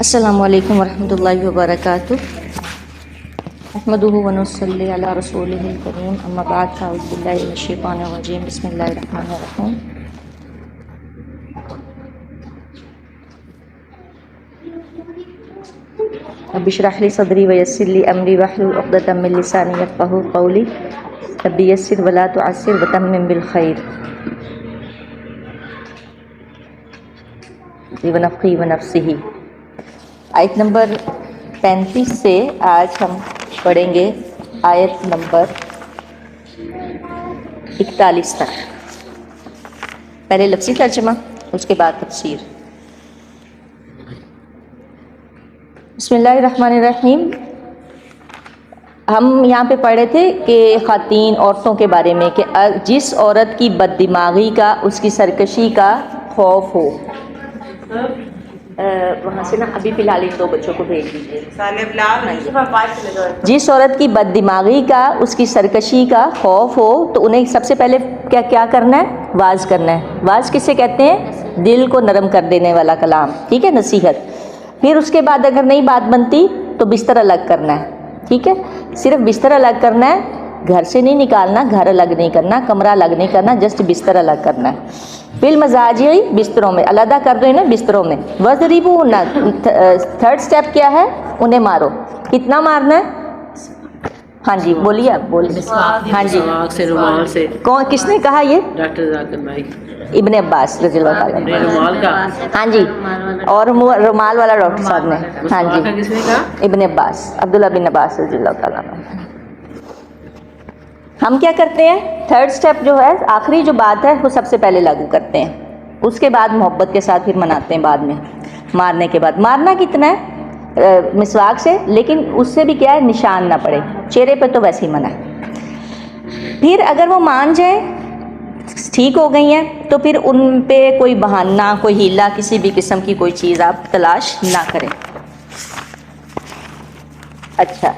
السلام علیکم ورحمۃ اللہ وبرکاتہ. احمدہ ونصلی علی رسولہ الکریم. اما بعد فاعوذ باللہ من الشیطان الرجیم. بسم اللہ الرحمن الرحیم. رب اشرح لی صدری ویسر لی امری واحلل عقدۃ من لسانی یفقہوا قولی. رب یسر ولا تعسر وتمم بالخیر. ونفخی ونفسہ. آیت نمبر 35 سے آج ہم پڑھیں گے آیت نمبر 41 تک. پہلے لفظی ترجمہ اس کے بعد تفسیر. بسم اللہ الرحمن الرحیم. ہم یہاں پہ پڑھ رہے تھے کہ خواتین عورتوں کے بارے میں کہ جس عورت کی بد دماغی کا اس کی سرکشی کا خوف ہو. وہاں سے نا ابھی فی الحال ان دو بچوں کو بھیج دیجیے. جس عورت کی بد دماغی کا اس کی سرکشی کا خوف ہو تو انہیں سب سے پہلے کیا کرنا ہے؟ واعظ کرنا ہے. واعظ کسے کہتے ہیں؟ دل کو نرم کر دینے والا کلام. ٹھیک ہے، نصیحت. پھر اس کے بعد اگر نہیں بات بنتی تو بستر الگ کرنا ہے. ٹھیک ہے، صرف بستر الگ کرنا ہے، گھر سے نہیں نکالنا، گھر الگ نہیں کرنا، کمرہ الگ نہیں کرنا، جسٹ بستر الگ کرنا ہے. بالمزاجی بستروں میں علیحدہ کر دو انہیں بستروں میں. وَضْرِبُوهُنَّ. تھرڈ سٹیپ کیا ہے؟ انہیں مارو. کتنا مارنا ہے؟ ہاں جی بولیے، آپ بولیے. ہاں جی، رومال سے. کون کس نے کہا یہ؟ ڈاکٹر ذاکر بھائی. ابن عباس رضی اللہ تعالیٰ عنہ. رومال کا. ہاں جی، اور رومال والا ڈاکٹر صاحب نے. ہاں جی، کس نے کہا؟ ابن عباس، عبداللہ بن عباس رضی اللہ تعالیٰ عنہ. ہم کیا کرتے ہیں؟ تھرڈ سٹیپ جو ہے، آخری جو بات ہے وہ سب سے پہلے لاگو کرتے ہیں. اس کے بعد محبت کے ساتھ پھر مناتے ہیں بعد میں. مارنے کے بعد مارنا کتنا ہے؟ مسواک سے، لیکن اس سے بھی کیا ہے؟ نشان نہ پڑے چہرے پہ، تو ویسے ہی منع ہے. پھر اگر وہ مان جائیں، ٹھیک ہو گئی ہیں، تو پھر ان پہ کوئی بہانہ، کوئی ہیلا، کسی بھی قسم کی کوئی چیز آپ تلاش نہ کریں. اچھا،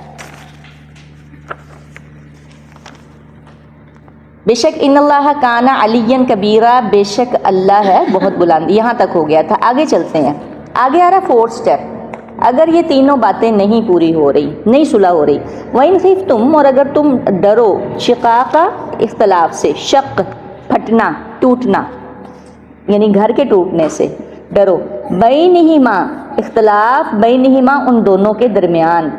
بے شک ان اللہ کان علی کبیرہ. بے شک اللہ ہے بہت بلند. یہاں تک ہو گیا تھا. آگے چلتے ہیں. آگے آ رہا فورتھ سٹیپ. اگر یہ تینوں باتیں نہیں پوری ہو رہی، نہیں صلح ہو رہی. وَإِنْ خِفْتُمْ. اور اگر تم ڈرو شقاق اختلاف سے. شق پھٹنا، ٹوٹنا، یعنی گھر کے ٹوٹنے سے ڈرو. بینہما. اختلاف بینہما، ان دونوں کے درمیان.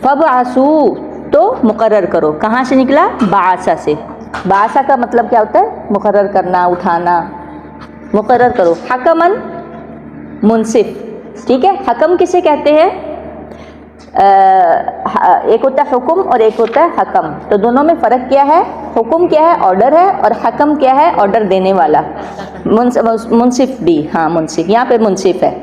فَبْعَثُوا. تو مقرر کرو. کہاں سے نکلا؟ بعثہ سے. بعثہ کا مطلب کیا ہوتا ہے؟ مقرر کرنا، اٹھانا. مقرر کرو. حکماً، منصف. ٹھیک ہے، حکم کسے کہتے ہیں؟ ایک ہوتا ہے حکم اور ایک ہوتا ہے حکم. تو دونوں میں فرق کیا ہے؟ حکم کیا ہے؟ آرڈر ہے. اور حکم کیا ہے؟ آرڈر دینے والا. منصف بھی، ہاں منصف، یہاں پہ منصف ہے.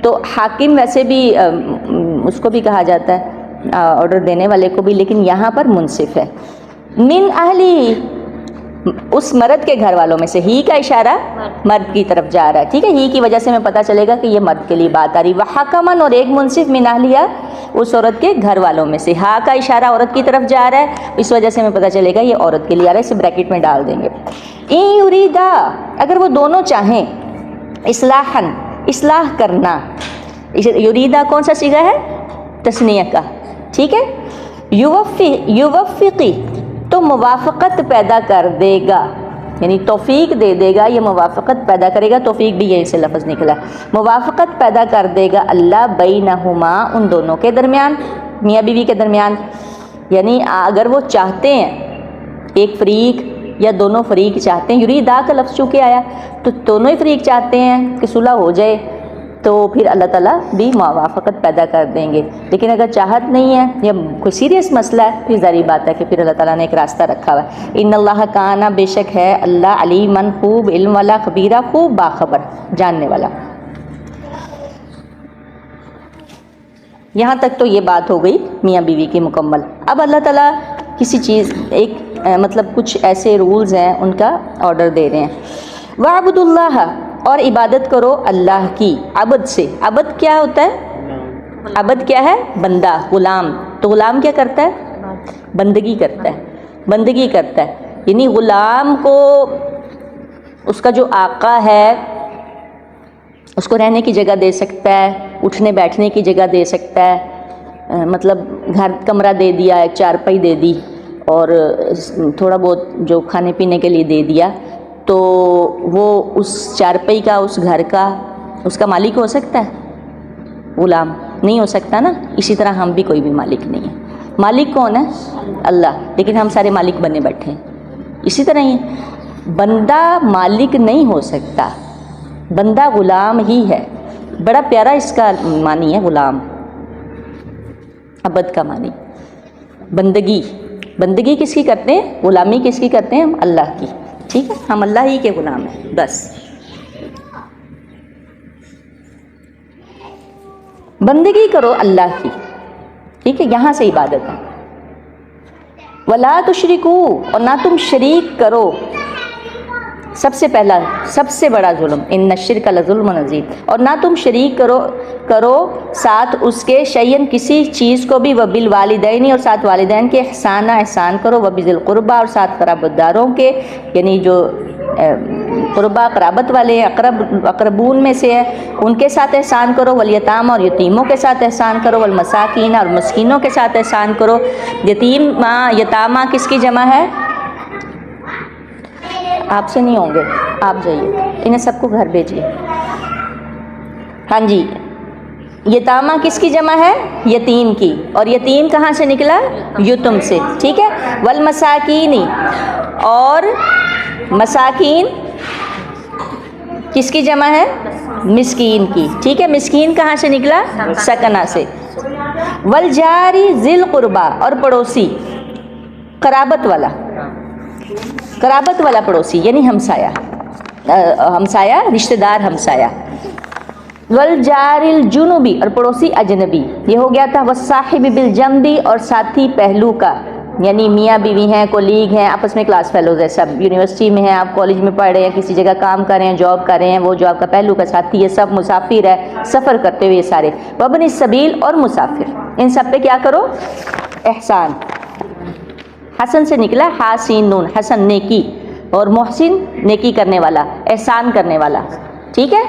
تو حاکم ویسے بھی اس کو بھی کہا جاتا ہے، آرڈر دینے والے کو بھی، لیکن یہاں پر منصف ہے. من اہلی. اس مرد کے گھر والوں میں سے. ہی کا اشارہ مرد کی طرف جا رہا ہے. ٹھیک ہے، ہی کی وجہ سے میں پتہ چلے گا کہ یہ مرد کے لیے بات آ رہی. وحکمن. اور ایک منصف من اہلیہ، اس عورت کے گھر والوں میں سے. ہا کا اشارہ عورت کی طرف جا رہا ہے، اس وجہ سے میں پتہ چلے گا یہ عورت کے لیے آ رہا ہے. اسے بریکٹ میں ڈال دیں گے. ان یریدا. اگر وہ دونوں چاہیں اصلاحاً، اصلاح کرنا. یریدا کون سا صیغہ ہے؟ تثنیہ کا. ٹھیک ہے. یوفقی. تو موافقت پیدا کر دے گا، یعنی توفیق دے دے گا. یہ موافقت پیدا کرے گا. توفیق بھی یہیں سے لفظ نکلا. موافقت پیدا کر دے گا اللہ بینہما، ان دونوں کے درمیان، میاں بیوی کے درمیان. یعنی اگر وہ چاہتے ہیں، ایک فریق یا دونوں فریق چاہتے ہیں. یریدا کا لفظ چونکہ آیا تو دونوں ہی فریق چاہتے ہیں کہ صلح ہو جائے، تو پھر اللہ تعالیٰ بھی موافقت پیدا کر دیں گے. لیکن اگر چاہت نہیں ہے یا کوئی سیریس مسئلہ ہے، پھر ظاہری بات ہے کہ پھر اللہ تعالیٰ نے ایک راستہ رکھا ہوا ہے. ان اللہ کان. بے شک ہے اللہ علیمن، خوب علم والا، خبیرہ، خوب باخبر، جاننے والا. یہاں تک تو یہ بات ہو گئی میاں بیوی کی مکمل. اب اللہ تعالیٰ کسی چیز ایک مطلب کچھ ایسے رولز ہیں، ان کا آرڈر دے رہے ہیں. وَاعْبُدُوا اللَّهَ. اور عبادت کرو اللہ کی. عبد سے، عبد کیا ہوتا ہے؟ عبد کیا ہے؟ بندہ، غلام. تو غلام کیا کرتا ہے؟ بندگی کرتا ہے. بندگی کرتا ہے، یعنی غلام کو اس کا جو آقا ہے اس کو رہنے کی جگہ دے سکتا ہے, اٹھنے بیٹھنے کی جگہ دے سکتا ہے, مطلب گھر کمرہ دے دیا, ایک چارپائی دے دی اور تھوڑا بہت جو کھانے پینے کے لیے دے دیا, تو وہ اس چارپائی کا, اس گھر کا, اس کا مالک ہو سکتا ہے؟ غلام نہیں ہو سکتا نا. اسی طرح ہم بھی کوئی بھی مالک نہیں ہے. مالک کون ہے؟ اللہ. لیکن ہم سارے مالک بنے بیٹھے ہیں. اسی طرح ہی بندہ مالک نہیں ہو سکتا, بندہ غلام ہی ہے. بڑا پیارا اس کا معنی ہے غلام, عبد کا معنی. بندگی, بندگی کس کی کرتے ہیں؟ غلامی کس کی کرتے ہیں؟ ہم اللہ کی. ٹھیک ہے, ہم اللہ ہی کے غلام ہیں بس. بندگی کرو اللہ کی, ٹھیک ہے, یہاں سے عبادت ہے. وَلَا تُشْرِكُوا, اور نہ تم شریک کرو. سب سے پہلا, سب سے بڑا ظلم, ان الشرک لظلم عظیم. اور نہ تم شریک کرو ساتھ اس کے شیئن کسی چیز کو بھی, وبالوالدین, اور ساتھ والدین کے, احسان کرو, وبذی القربیٰ, اور ساتھ قرابت داروں کے, یعنی جو قربا قرابت والے اقربون میں سے ہے ان کے ساتھ احسان کرو. والیتامى, اور یتیموں کے ساتھ احسان کرو. والمساکین, اور مسکینوں کے ساتھ احسان کرو. یتامہ کس کی جمع ہے؟ آپ سے نہیں ہوں گے, آپ جائیے, انہیں سب کو گھر بھیجیے. ہاں جی, یتامہ کس کی جمع ہے؟ یتیم کی. اور یتیم کہاں سے نکلا؟ یتم سے. ٹھیک ہے. والمساکین, اور مساکین کس کی جمع ہے؟ مسکین کی. ٹھیک ہے, مسکین کہاں سے نکلا؟ سکنہ سے. والجاری ذی القربیٰ, اور پڑوسی, قرابت والا, قرابت والا پڑوسی یعنی ہمسایہ, ہمسایہ رشتہ دار ہمسایہ. والجار الجنوبی, اور پڑوسی اجنبی. یہ ہو گیا تھا. والصاحب بالجنبی, اور ساتھی پہلو کا, یعنی میاں بیوی ہیں, کولیگ ہیں, آپس میں کلاس فیلوز ہیں, سب یونیورسٹی میں ہیں, آپ کالج میں پڑھ رہے ہیں, کسی جگہ کام کر رہے ہیں, جاب کر رہے ہیں, وہ جو آپ کا پہلو کا ساتھی ہے, سب مسافر ہے, سفر کرتے ہوئے سارے. وابن السبیل, اور مسافر, ان سب پہ کیا کرو؟ احسان. حسن سے نکلا حاسین نون, حسن نیکی, اور محسن نیکی کرنے والا, احسان کرنے والا. ٹھیک ہے.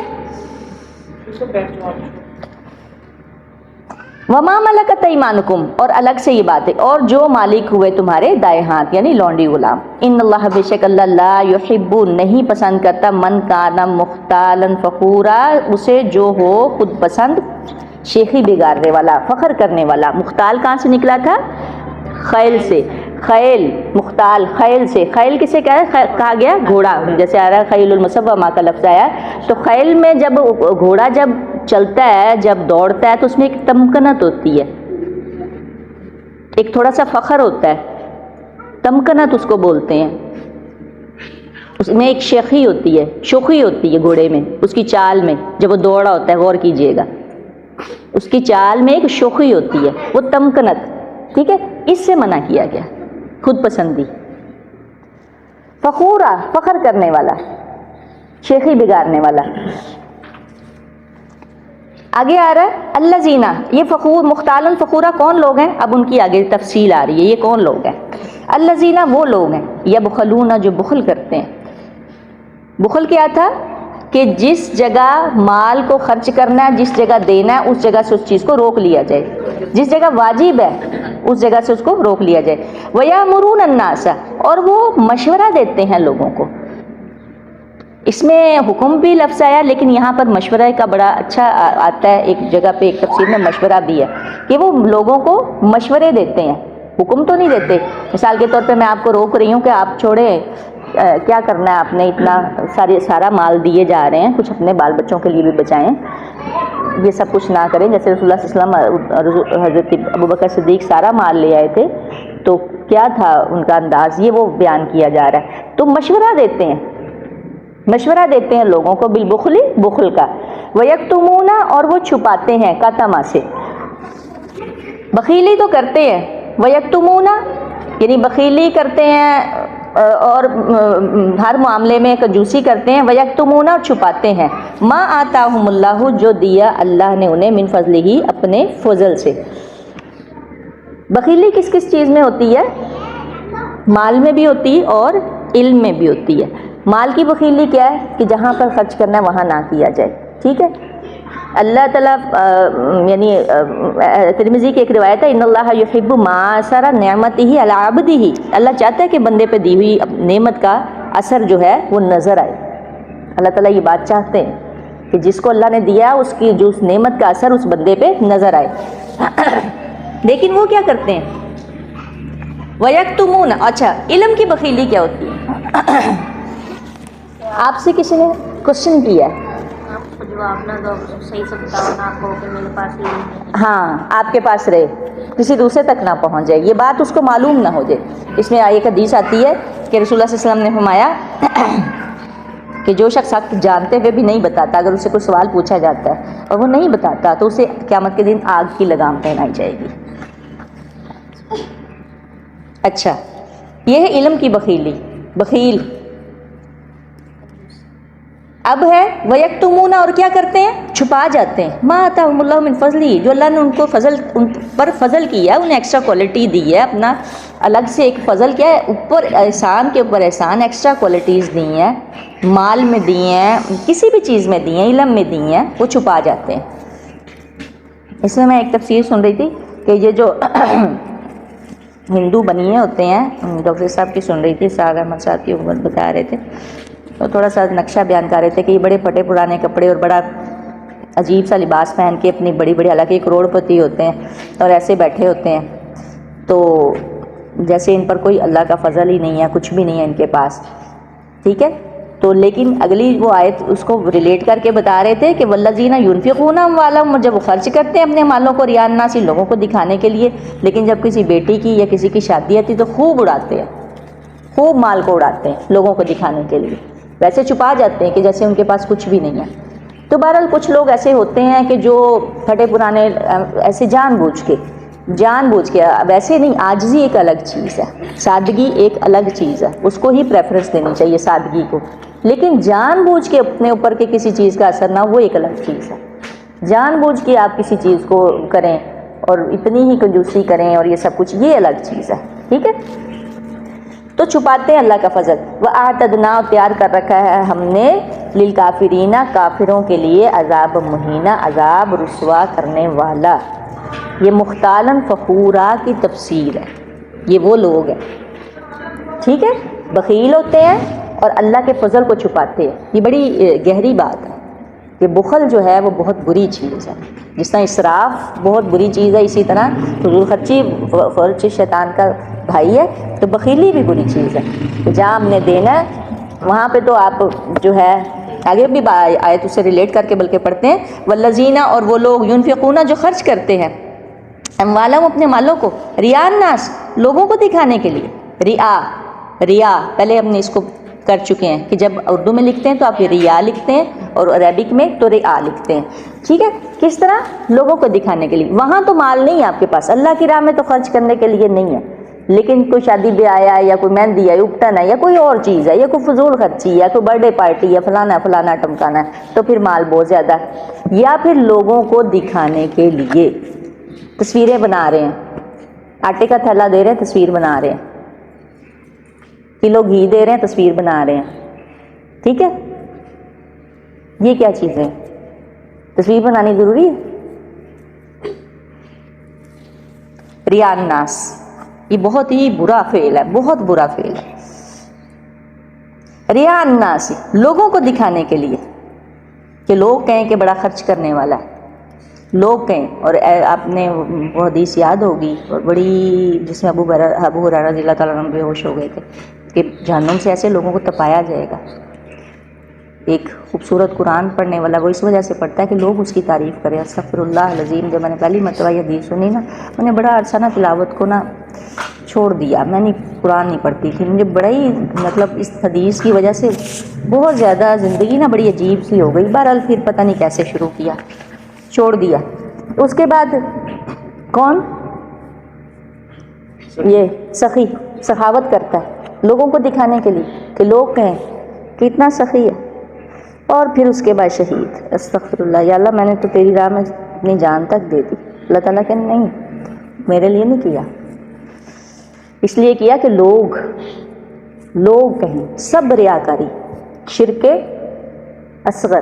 وما ملکت ایمانکم, اور الگ سے یہ بات ہے, اور جو مالک ہوئے تمہارے دائیں ہاتھ, یعنی لونڈی غلام. ان اللہ, بے شک اللہ, لا یحب, نہیں پسند کرتا, من کان مختالا فخورا, اسے جو ہو خود پسند, شیخی بگاڑنے والا, فخر کرنے والا. مختال کہاں سے نکلا تھا؟ خیل سے. خیل, مختال خیل سے. خیل کسے کہا گیا؟ گھوڑا. جیسے آ رہا ہے خیل المسومہ کا لفظ آیا, تو خیل میں جب گھوڑا جب چلتا ہے, جب دوڑتا ہے, تو اس میں ایک تمکنت ہوتی ہے, ایک تھوڑا سا فخر ہوتا ہے, تمکنت اس کو بولتے ہیں. اس میں ایک شیخی ہوتی ہے, شوخی ہوتی ہے گھوڑے میں, اس کی چال میں, جب وہ دوڑا ہوتا ہے, غور کیجئے گا, اس کی چال میں ایک شوخی ہوتی ہے, وہ تمکنت. ٹھیک ہے, اس سے منع کیا گیا, خود پسندی. فخورا, فخر کرنے والا, شیخی بگاڑنے والا. آگے آ رہا ہے الذین, یہ فخور مختالن فخورا کون لوگ ہیں؟ اب ان کی آگے تفصیل آ رہی ہے, یہ کون لوگ ہیں؟ الذین, وہ لوگ ہیں, یبخلون, جو بخل کرتے ہیں. بخل کیا تھا؟ کہ جس جگہ مال کو خرچ کرنا ہے, جس جگہ دینا ہے, اس جگہ سے اس چیز کو روک لیا جائے, جس جگہ واجب ہے اس جگہ سے اس کو روک لیا جائے. وَيَأْمُرُونَ النَّاسَ, اور وہ مشورہ دیتے ہیں لوگوں کو. اس میں حکم بھی لفظ آیا, لیکن یہاں پر مشورہ کا بڑا اچھا آتا ہے, ایک جگہ پہ ایک تفسیر میں مشورہ بھی ہے, کہ وہ لوگوں کو مشورے دیتے ہیں, حکم تو نہیں دیتے. مثال کے طور پہ میں آپ کو روک رہی ہوں کہ آپ چھوڑیں, کیا کرنا ہے آپ نے, اتنا سارا مال دیے جا رہے ہیں, کچھ اپنے بال بچوں کے لیے بھی بچائیں, یہ سب کچھ نہ کریں. جیسے رسول اللہ صلی اللہ علیہ وسلم, حضرت ابوبکر صدیق سارا مال لے آئے تھے, تو کیا تھا ان کا انداز, یہ وہ بیان کیا جا رہا ہے. تو مشورہ دیتے ہیں, مشورہ دیتے ہیں لوگوں کو, بالبخل, بخل کا. وَيَكْتُمُونَ, اور وہ چھپاتے ہیں, کاتما سے, بخیلی تو کرتے ہیں. وَيَكْتُمُونَ, یعنی بخیلی کرتے ہیں اور ہر معاملے میں کنجوسی کرتے ہیں. وَيَكْتُمُونَ, اور چھپاتے ہیں, مَا آتَاهُمُ اللَّهُ, جو دیا اللہ نے انہیں, من فضلہ, اپنے فضل سے. بخیلی کس کس چیز میں ہوتی ہے؟ مال میں بھی ہوتی ہے اور علم میں بھی ہوتی ہے. مال کی بخیلی کیا ہے؟ کہ جہاں پر خرچ کرنا ہے وہاں نہ کیا جائے, ٹھیک ہے. اللہ تعالیٰ یعنی ترمذی کی ایک روایت ہے ان اللہ یحب ما اثر نعمتہ علی عبدہ، اللہ چاہتا ہے کہ بندے پہ دی ہوئی نعمت کا اثر جو ہے وہ نظر آئے. اللہ تعالیٰ یہ بات چاہتے ہیں کہ جس کو اللہ نے دیا اس کی جو اس نعمت کا اثر اس بندے پہ نظر آئے. لیکن وہ کیا کرتے ہیں؟ وَيَكْتُمُونَ. اچھا، علم کی بخیلی کیا ہوتی ہے؟ آپ سے کسی نے کوشچن کیا ہے، آپ کو جواب نہ دو، صحیح سے بتاؤ نہ کو کہ میرے پاس یہ نہیں ہے. ہاں آپ کے پاس رہے، کسی دوسرے تک نہ پہنچ جائے، یہ بات اس کو معلوم نہ ہو جائے. اس میں ایک حدیث آتی ہے کہ رسول اللہ صلی اللہ علیہ وسلم نے فرمایا کہ جو شخص حق جانتے ہوئے بھی نہیں بتاتا، اگر اسے کوئی سوال پوچھا جاتا ہے اور وہ نہیں بتاتا تو اسے قیامت کے دن آگ کی لگام پہنائی جائے گی. اچھا، یہ ہے علم کی بخیلی، بخیل. اب ہے وَيَكْتُمُونَ، اور کیا کرتے ہیں؟ چھپا جاتے ہیں. مَا آتَاهُمُ اللَّهُ مِنْ فَضْلِهِ، جو اللہ نے ان کو ان پر فضل کیا ہے، انہیں ایکسٹرا کوالٹی دی ہے، اپنا الگ سے ایک فضل کیا ہے، اوپر احسان کے اوپر احسان، ایکسٹرا کوالٹیز دی ہیں، مال میں دی ہیں، کسی بھی چیز میں دی ہیں، علم میں دی ہیں، وہ چھپا جاتے ہیں. اس میں ایک تفسیر سن رہی تھی کہ یہ جو ہندو بنیے ہوتے ہیں، ڈاکٹر صاحب کی سن رہی تھی، سعد احمد صاحب کی بتا رہے تھے، تو تھوڑا سا نقشہ بیان کر رہے تھے کہ یہ بڑے پھٹے پرانے کپڑے اور بڑا عجیب سا لباس پہن کے اپنی بڑی بڑی، حالانکہ کروڑ پتی ہوتے ہیں اور ایسے بیٹھے ہوتے ہیں، تو جیسے ان پر کوئی اللہ کا فضل ہی نہیں ہے، کچھ بھی نہیں ہے ان کے پاس. ٹھیک ہے، تو لیکن اگلی وہ آیت اس کو ریلیٹ کر کے بتا رہے تھے کہ والذین ینفقون اموالہم، جب وہ خرچ کرتے ہیں اپنے مالوں کو ریا الناس، لوگوں کو دکھانے کے لیے، لیکن جب کسی بیٹی کی یا کسی کی شادی آتی تو خوب اڑاتے ہیں، خوب مال کو اڑاتے ہیں لوگوں کو دکھانے کے لیے. ویسے چھپا جاتے ہیں کہ جیسے ان کے پاس کچھ بھی نہیں ہے. تو بہرحال کچھ لوگ ایسے ہوتے ہیں کہ جو پھٹے پرانے ایسے جان بوجھ کے، ویسے نہیں، عاجزی ایک الگ چیز ہے، سادگی ایک الگ چیز ہے، اس کو ہی پریفرنس دینی چاہیے سادگی کو. لیکن جان بوجھ کے اپنے اوپر کے کسی چیز کا اثر نہ، وہ ایک الگ چیز ہے. جان بوجھ کے آپ کسی چیز کو کریں اور اتنی ہی کنجوسی کریں اور یہ سب کچھ، یہ الگ چیز ہے. ٹھیک ہے، تو چھپاتے ہیں اللہ کا فضل. وَأَعْتَدْنَا، تیار کر رکھا ہے ہم نے، لِلْكَافِرِينَ، کافروں کے لیے، عذاب مہینہ، عذاب رسوا کرنے والا. یہ مختالاً فخورا کی تفسیر ہے. یہ وہ لوگ ہیں، ٹھیک ہے، بخیل ہوتے ہیں اور اللہ کے فضل کو چھپاتے ہیں. یہ بڑی گہری بات ہے کہ بخل جو ہے وہ بہت بری چیز ہے. جس طرح اسراف بہت بری چیز ہے، اسی طرح فضول خرچی شیطان کا بھائی ہے، تو بخیلی بھی بری چیز ہے. کہ جہاں ہم نے دینا ہے وہاں پہ تو آپ جو ہے، آگے بھی آیت اس سے ریلیٹ کر کے بلکہ پڑھتے ہیں، والذین، اور وہ لوگ، ینفقون، جو خرچ کرتے ہیں، اموالہم، اپنے مالوں کو، ریا الناس، لوگوں کو دکھانے کے لیے. ریا پہلے ہم نے اس کو کر چکے ہیں کہ جب اردو میں لکھتے ہیں تو آپ یہ ریا لکھتے ہیں اور عربک میں تو ریا لکھتے ہیں. ٹھیک ہے، کس طرح؟ لوگوں کو دکھانے کے لیے. وہاں تو مال نہیں ہے آپ کے پاس، اللہ کی راہ میں تو خرچ کرنے کے لیے نہیں ہے، لیکن کوئی شادی بیاہ آیا ہے یا کوئی مہندی ہے، اپٹن ہے، یا کوئی اور چیز ہے، یا کوئی فضول خرچی ہے، کوئی برتھ ڈے پارٹی ہے، فلانا ٹمکانا ہے، تو پھر مال بہت زیادہ ہے. یا پھر لوگوں کو دکھانے کے لیے تصویریں بنا رہے ہیں، آٹے کا تھیلا دے رہے ہیں، تصویر بنا رہے ہیں، کلو گھی دے رہے ہیں، تصویر بنا رہے ہیں. ٹھیک ہے، یہ کیا چیز ہے؟ تصویر بنانی ضروری ہے؟ ریا الناس، یہ بہت ہی برا فعل ہے، بہت برا فعل ہے. ریا الناس، لوگوں کو دکھانے کے لیے، کہ لوگ کہیں کہ بڑا خرچ کرنے والا ہے، لوگ کہیں. اور آپ نے وہ حدیث یاد ہوگی اور بڑی، جس میں ابو ہریرہ رضی اللہ تعالیٰ عنہ بے ہوش ہو گئے تھے کہ جہنم سے ایسے لوگوں کو تپایا جائے گا. ایک خوبصورت قرآن پڑھنے والا وہ اس وجہ سے پڑھتا ہے کہ لوگ اس کی تعریف کریں. استغفر اللہ العظیم، جب میں نے پہلی مرتبہ یہ حدیث سنی نا، میں نے بڑا عرصہ تلاوت کو چھوڑ دیا، میں قرآن نہیں پڑھتی تھی. مجھے بڑا ہی اس حدیث کی وجہ سے بہت زیادہ زندگی بڑی عجیب سی ہو گئی. بہرحال پھر پتہ نہیں کیسے شروع کیا، چھوڑ دیا. اس کے بعد کون؟ یہ سخی، سخاوت کرتا ہے لوگوں کو دکھانے کے لیے کہ لوگ کہیں کہ اتنا سخی ہے. اور پھر اس کے بعد شہید. استغفر اللہ، یا اللہ میں نے تو تیری راہ میں اپنی جان تک دے دی. اللہ تعالیٰ کہ نہیں، میرے لیے نہیں کیا، اس لیے کیا کہ لوگ کہیں. سب ریاکاری، شرک اصغر،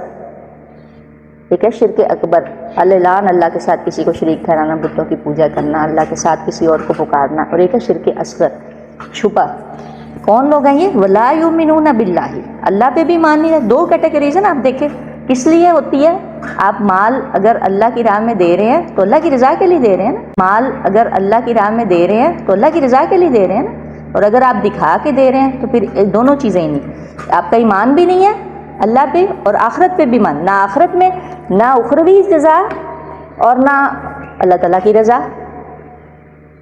ایک ہے شرک اکبر، الاعلان اللہ کے ساتھ کسی کو شریک ٹھہرانا، بتوں کی پوجا کرنا، اللہ کے ساتھ کسی اور کو پکارنا، اور ایک ہے شرک اصغر چھپا۔ کون لوگ ہیں یہ؟ ولا یؤمنون باللہ، اللہ پہ بھی مان نہیں رہے۔ دو کیٹیگریز ہیں نا، آپ دیکھیں کس لیے ہوتی ہے؟ آپ مال اگر اللہ کی راہ میں دے رہے ہیں تو اللہ کی رضا کے لیے دے رہے ہیں نا، مال اگر اللہ کی راہ میں دے رہے ہیں تو اللہ کی رضا کے لیے دے رہے ہیں نا، اور اگر آپ دکھا کے دے رہے ہیں تو پھر دونوں چیزیں ہی نہیں، آپ کا ایمان بھی نہیں ہے اللہ پہ اور آخرت پہ بھی مان، نہ آخرت میں نہ اخروی جزا اور نہ اللہ تعالیٰ کی رضا،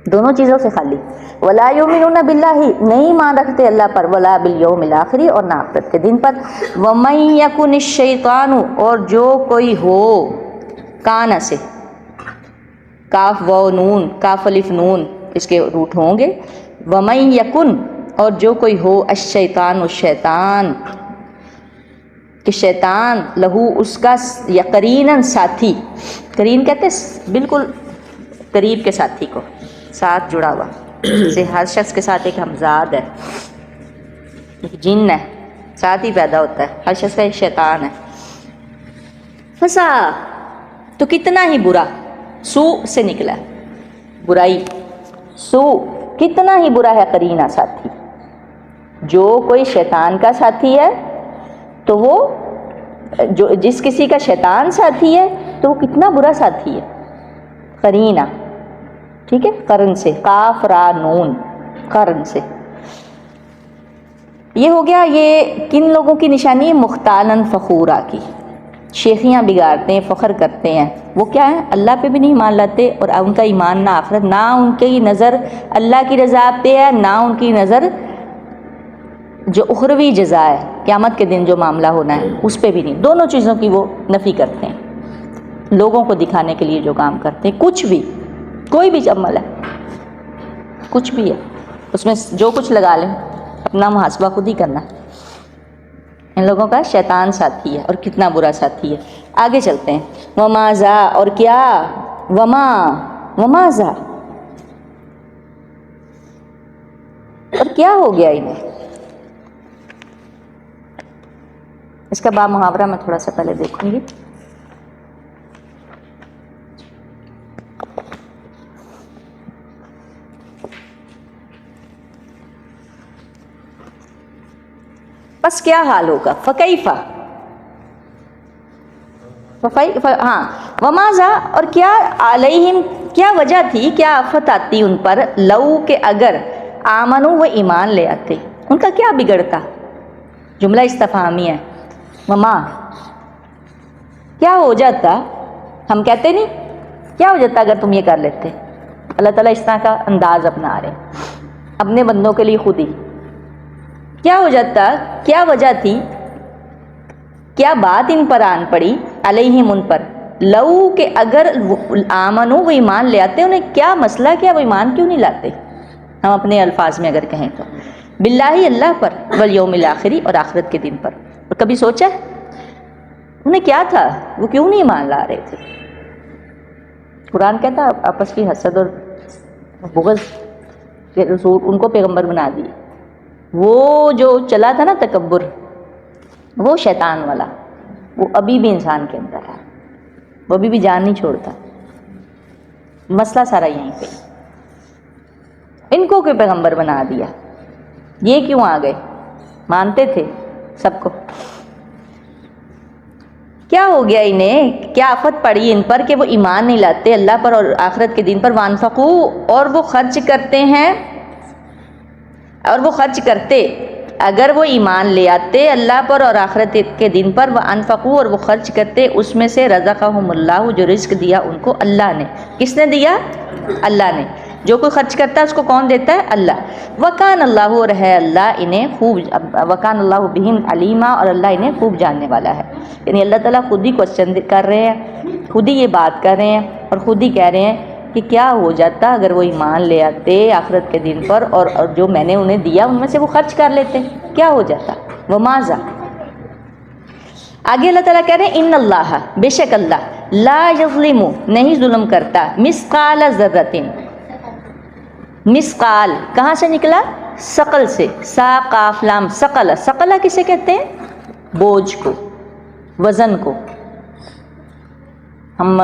دونوں چیزوں سے خالی۔ ولا یؤمنون باللہ، نہیں مان رکھتے اللہ پر، ولا بالیوم الآخر، اور نہ آخرت کے دن پر۔ ومن یکن الشیطان، اور جو کوئی ہو، کان سے کاف و نون، کاف الف نون اس کے روٹ ہوں گے، ومن یکن، اور جو کوئی ہو، الشیطان الشیطان، کہ شیطان لہو اس کا، یا قریناً ساتھی، قرین کہتے ہیں بالکل قریب کے ساتھی کو، ساتھ جڑا ہوا، جیسے ہر شخص کے ساتھ ایک ہمزاد ہے، ایک جن ہے، ساتھ ہی پیدا ہوتا ہے، ہر شخص کا ایک شیطان ہے۔ فسا، تو کتنا ہی برا، سو سے نکلا ہے برائی، سو کتنا ہی برا ہے قرینہ ساتھی، جو کوئی شیطان کا ساتھی ہے تو وہ جو جس کسی کا شیطان ساتھی ہے تو وہ کتنا برا ساتھی ہے، قرینہ، ٹھیک ہے، قرن سے، کاف را نون، قرن سے۔ یہ ہو گیا یہ کن لوگوں کی نشانی ہے؟ مختالن فخورا کی، شیخیاں بگاڑتے ہیں، فخر کرتے ہیں، وہ کیا ہے؟ اللہ پہ بھی نہیں مان لاتے، اور ان کا ایمان نہ آخرت، نہ ان کی نظر اللہ کی رضا پہ ہے، نہ ان کی نظر جو اخروی جزا ہے، قیامت کے دن جو معاملہ ہونا ہے اس پہ بھی نہیں، دونوں چیزوں کی وہ نفی کرتے ہیں، لوگوں کو دکھانے کے لیے جو کام کرتے ہیں، کچھ بھی، کوئی بھی عمل ہے، کچھ بھی ہے، اس میں جو کچھ لگا لیں، اپنا محاسبہ خود ہی کرنا۔ ان لوگوں کا شیطان ساتھی ہے، اور کتنا برا ساتھی ہے۔ آگے چلتے ہیں، ومازا، اور کیا، ومازا، اور کیا ہو گیا انہیں؟ اس کا باب محاورہ میں تھوڑا سا پہلے دیکھوں گی۔ بس کیا حال ہوگا، فکیفہ، ہاں، ومازا، اور کیا علیہم، کیا وجہ تھی، کیا آفت آتی ان پر، لو کہ اگر، آمنو وہ ایمان لے آتے، ان کا کیا بگڑتا؟ جملہ استفہامی ہے، وما، کیا ہو جاتا؟ ہم کہتے نہیں کیا ہو جاتا اگر تم یہ کر لیتے؟ اللہ تعالیٰ اس طرح کا انداز اپنا رہے اپنے بندوں کے لیے خود ہی، کیا ہو جاتا، کیا وجہ تھی، کیا بات ان پر آن پڑی، علیہم ان پر، لو کہ اگر آمنو وہ ایمان لے آتے، انہیں کیا مسئلہ، کیا وہ ایمان کیوں نہیں لاتے؟ ہم اپنے الفاظ میں اگر کہیں تو، باللہ اللہ پر، والیوم الآخری، اور آخرت کے دن پر، اور کبھی سوچا ہے انہیں کیا تھا، وہ کیوں نہیں ایمان لا رہے تھے؟ قرآن کہتا آپس کی حسد اور بغض کے رسول ان کو پیغمبر بنا دیے، وہ جو چلا تھا نا تکبر، وہ شیطان والا، وہ ابھی بھی انسان کے اندر ہے، وہ ابھی بھی جان نہیں چھوڑتا۔ مسئلہ سارا یہیں پہ، ان کو کوئی پیغمبر بنا دیا، یہ کیوں آ گئے؟ مانتے تھے سب کو، کیا ہو گیا انہیں، کیا آفت پڑی ان پر کہ وہ ایمان نہیں لاتے اللہ پر اور آخرت کے دن پر، وانفقوا، اور وہ خرچ کرتے ہیں، اور وہ خرچ کرتے اگر وہ ایمان لے آتے اللہ پر اور آخرت کے دن پر، وانفقوا، اور وہ خرچ کرتے اس میں سے، رزقہم اللہ، جو رزق دیا ان کو اللہ نے، کس نے دیا؟ اللہ نے، جو کوئی خرچ کرتا ہے اس کو کون دیتا ہے؟ اللہ۔ وکان اللہ، اور ہے اللہ انہیں خوب، وکان اللہ بہم علیما، اور اللہ انہیں خوب جاننے والا ہے، یعنی اللہ تعالیٰ خود ہی کوشچن کر رہے ہیں، خود ہی یہ بات کر رہے ہیں، اور خود ہی کہہ رہے ہیں کہ کیا ہو جاتا اگر وہ ایمان لے آتے آخرت کے دن پر، اور جو میں نے انہیں دیا ان میں سے وہ خرچ کر لیتے، کیا ہو جاتا؟ ومازا۔ آگے اللہ تعالیٰ کہہ رہے ہیں ان اللہ، بے شک اللہ، لا یظلم، نہیں ظلم کرتا، مثقال ذرۃ، مثقال کہاں سے نکلا؟ ثقل سے، سا قاف لام، ثقل، ثقلہ کسے کہتے ہیں؟ بوجھ کو، وزن کو، ہم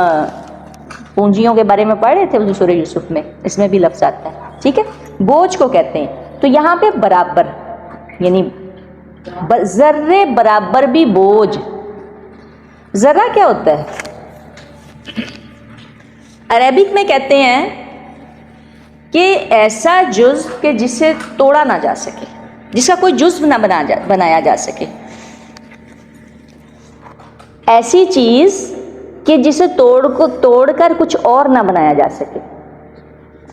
پونجیوں کے بارے میں پڑھ رہے تھے سورہ یوسف میں، اس میں بھی لفظ آتا ہے، ٹھیک ہے. بوجھ کو کہتے ہیں. تو یہاں پہ برابر، یعنی ذرے برابر بھی بوجھ. ذرہ کیا ہوتا ہے؟ عربک میں کہتے ہیں کہ ایسا جزو کہ جسے توڑا نہ جا سکے، جس کا کوئی جزو نہ بنایا جا سکے. ایسی چیز کہ جسے توڑ کر کچھ اور نہ بنایا جا سکے.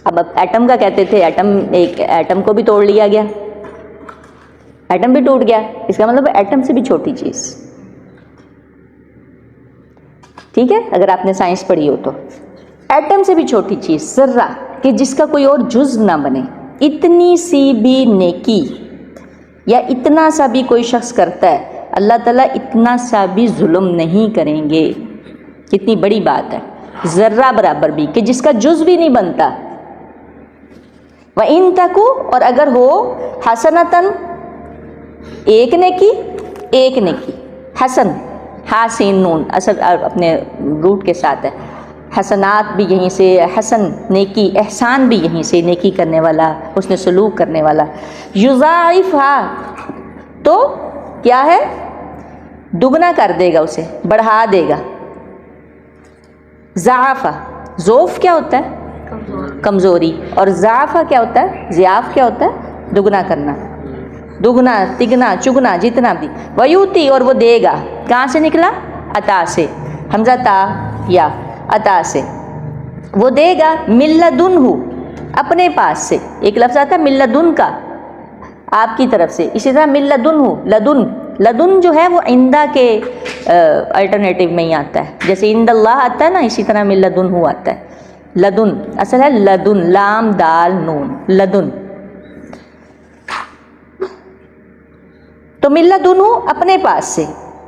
اب ایٹم کا کہتے تھے، ایک ایٹم کو بھی توڑ لیا گیا، ایٹم بھی ٹوٹ گیا. اس کا مطلب ایٹم سے بھی چھوٹی چیز، ٹھیک ہے، اگر آپ نے سائنس پڑھی ہو تو. ایٹم سے بھی چھوٹی چیز ذرہ کہ جس کا کوئی اور جزو نہ بنے. اتنی سی بھی نیکی یا اتنا سا بھی کوئی شخص کرتا ہے، اللہ تعالیٰ اتنا سا بھی ظلم نہیں کریں گے. کتنی بڑی بات ہے. ذرہ برابر بھی کہ جس کا جزو بھی نہیں بنتا. وَإِن تَكُ، اور اگر ہو، حسنتاً، ایک نیکی. حسن، حاسین نون اصل اپنے روٹ کے ساتھ ہے. حسنات بھی یہیں سے، حسن نیکی، احسان بھی یہیں سے، نیکی کرنے والا، حسن سلوک کرنے والا. یضاعفھا، تو کیا ہے؟ دگنا کر دے گا، اسے بڑھا دے گا. ضعفہ، ضعف کیا ہوتا ہے؟ کمزوری. اور ضعفہ کیا ہوتا ہے؟ ضعاف کیا ہوتا ہے؟ دگنا کرنا، دگنا، تگنا، چگنا، جتنا بھی. ویوتی، اور وہ دے گا. کہاں سے نکلا؟ عطا سے. حمزہ تا یا عطا سے. وہ دے گا من لدنہ، اپنے پاس سے. ایک لفظ آتا ہے من لدن کا، آپ کی طرف سے. اسی طرح من لدنہ، لدن جو ہے وہ عندہ کے الٹرنیٹو میں ہی آتا ہے. جیسے عند اللہ آتا ہے نا، اسی طرح من لدنہ آتا ہے. لدن اصل ہے لدن، لام دال نون، لدن. تو من لدنہ، اپنے پاس سے.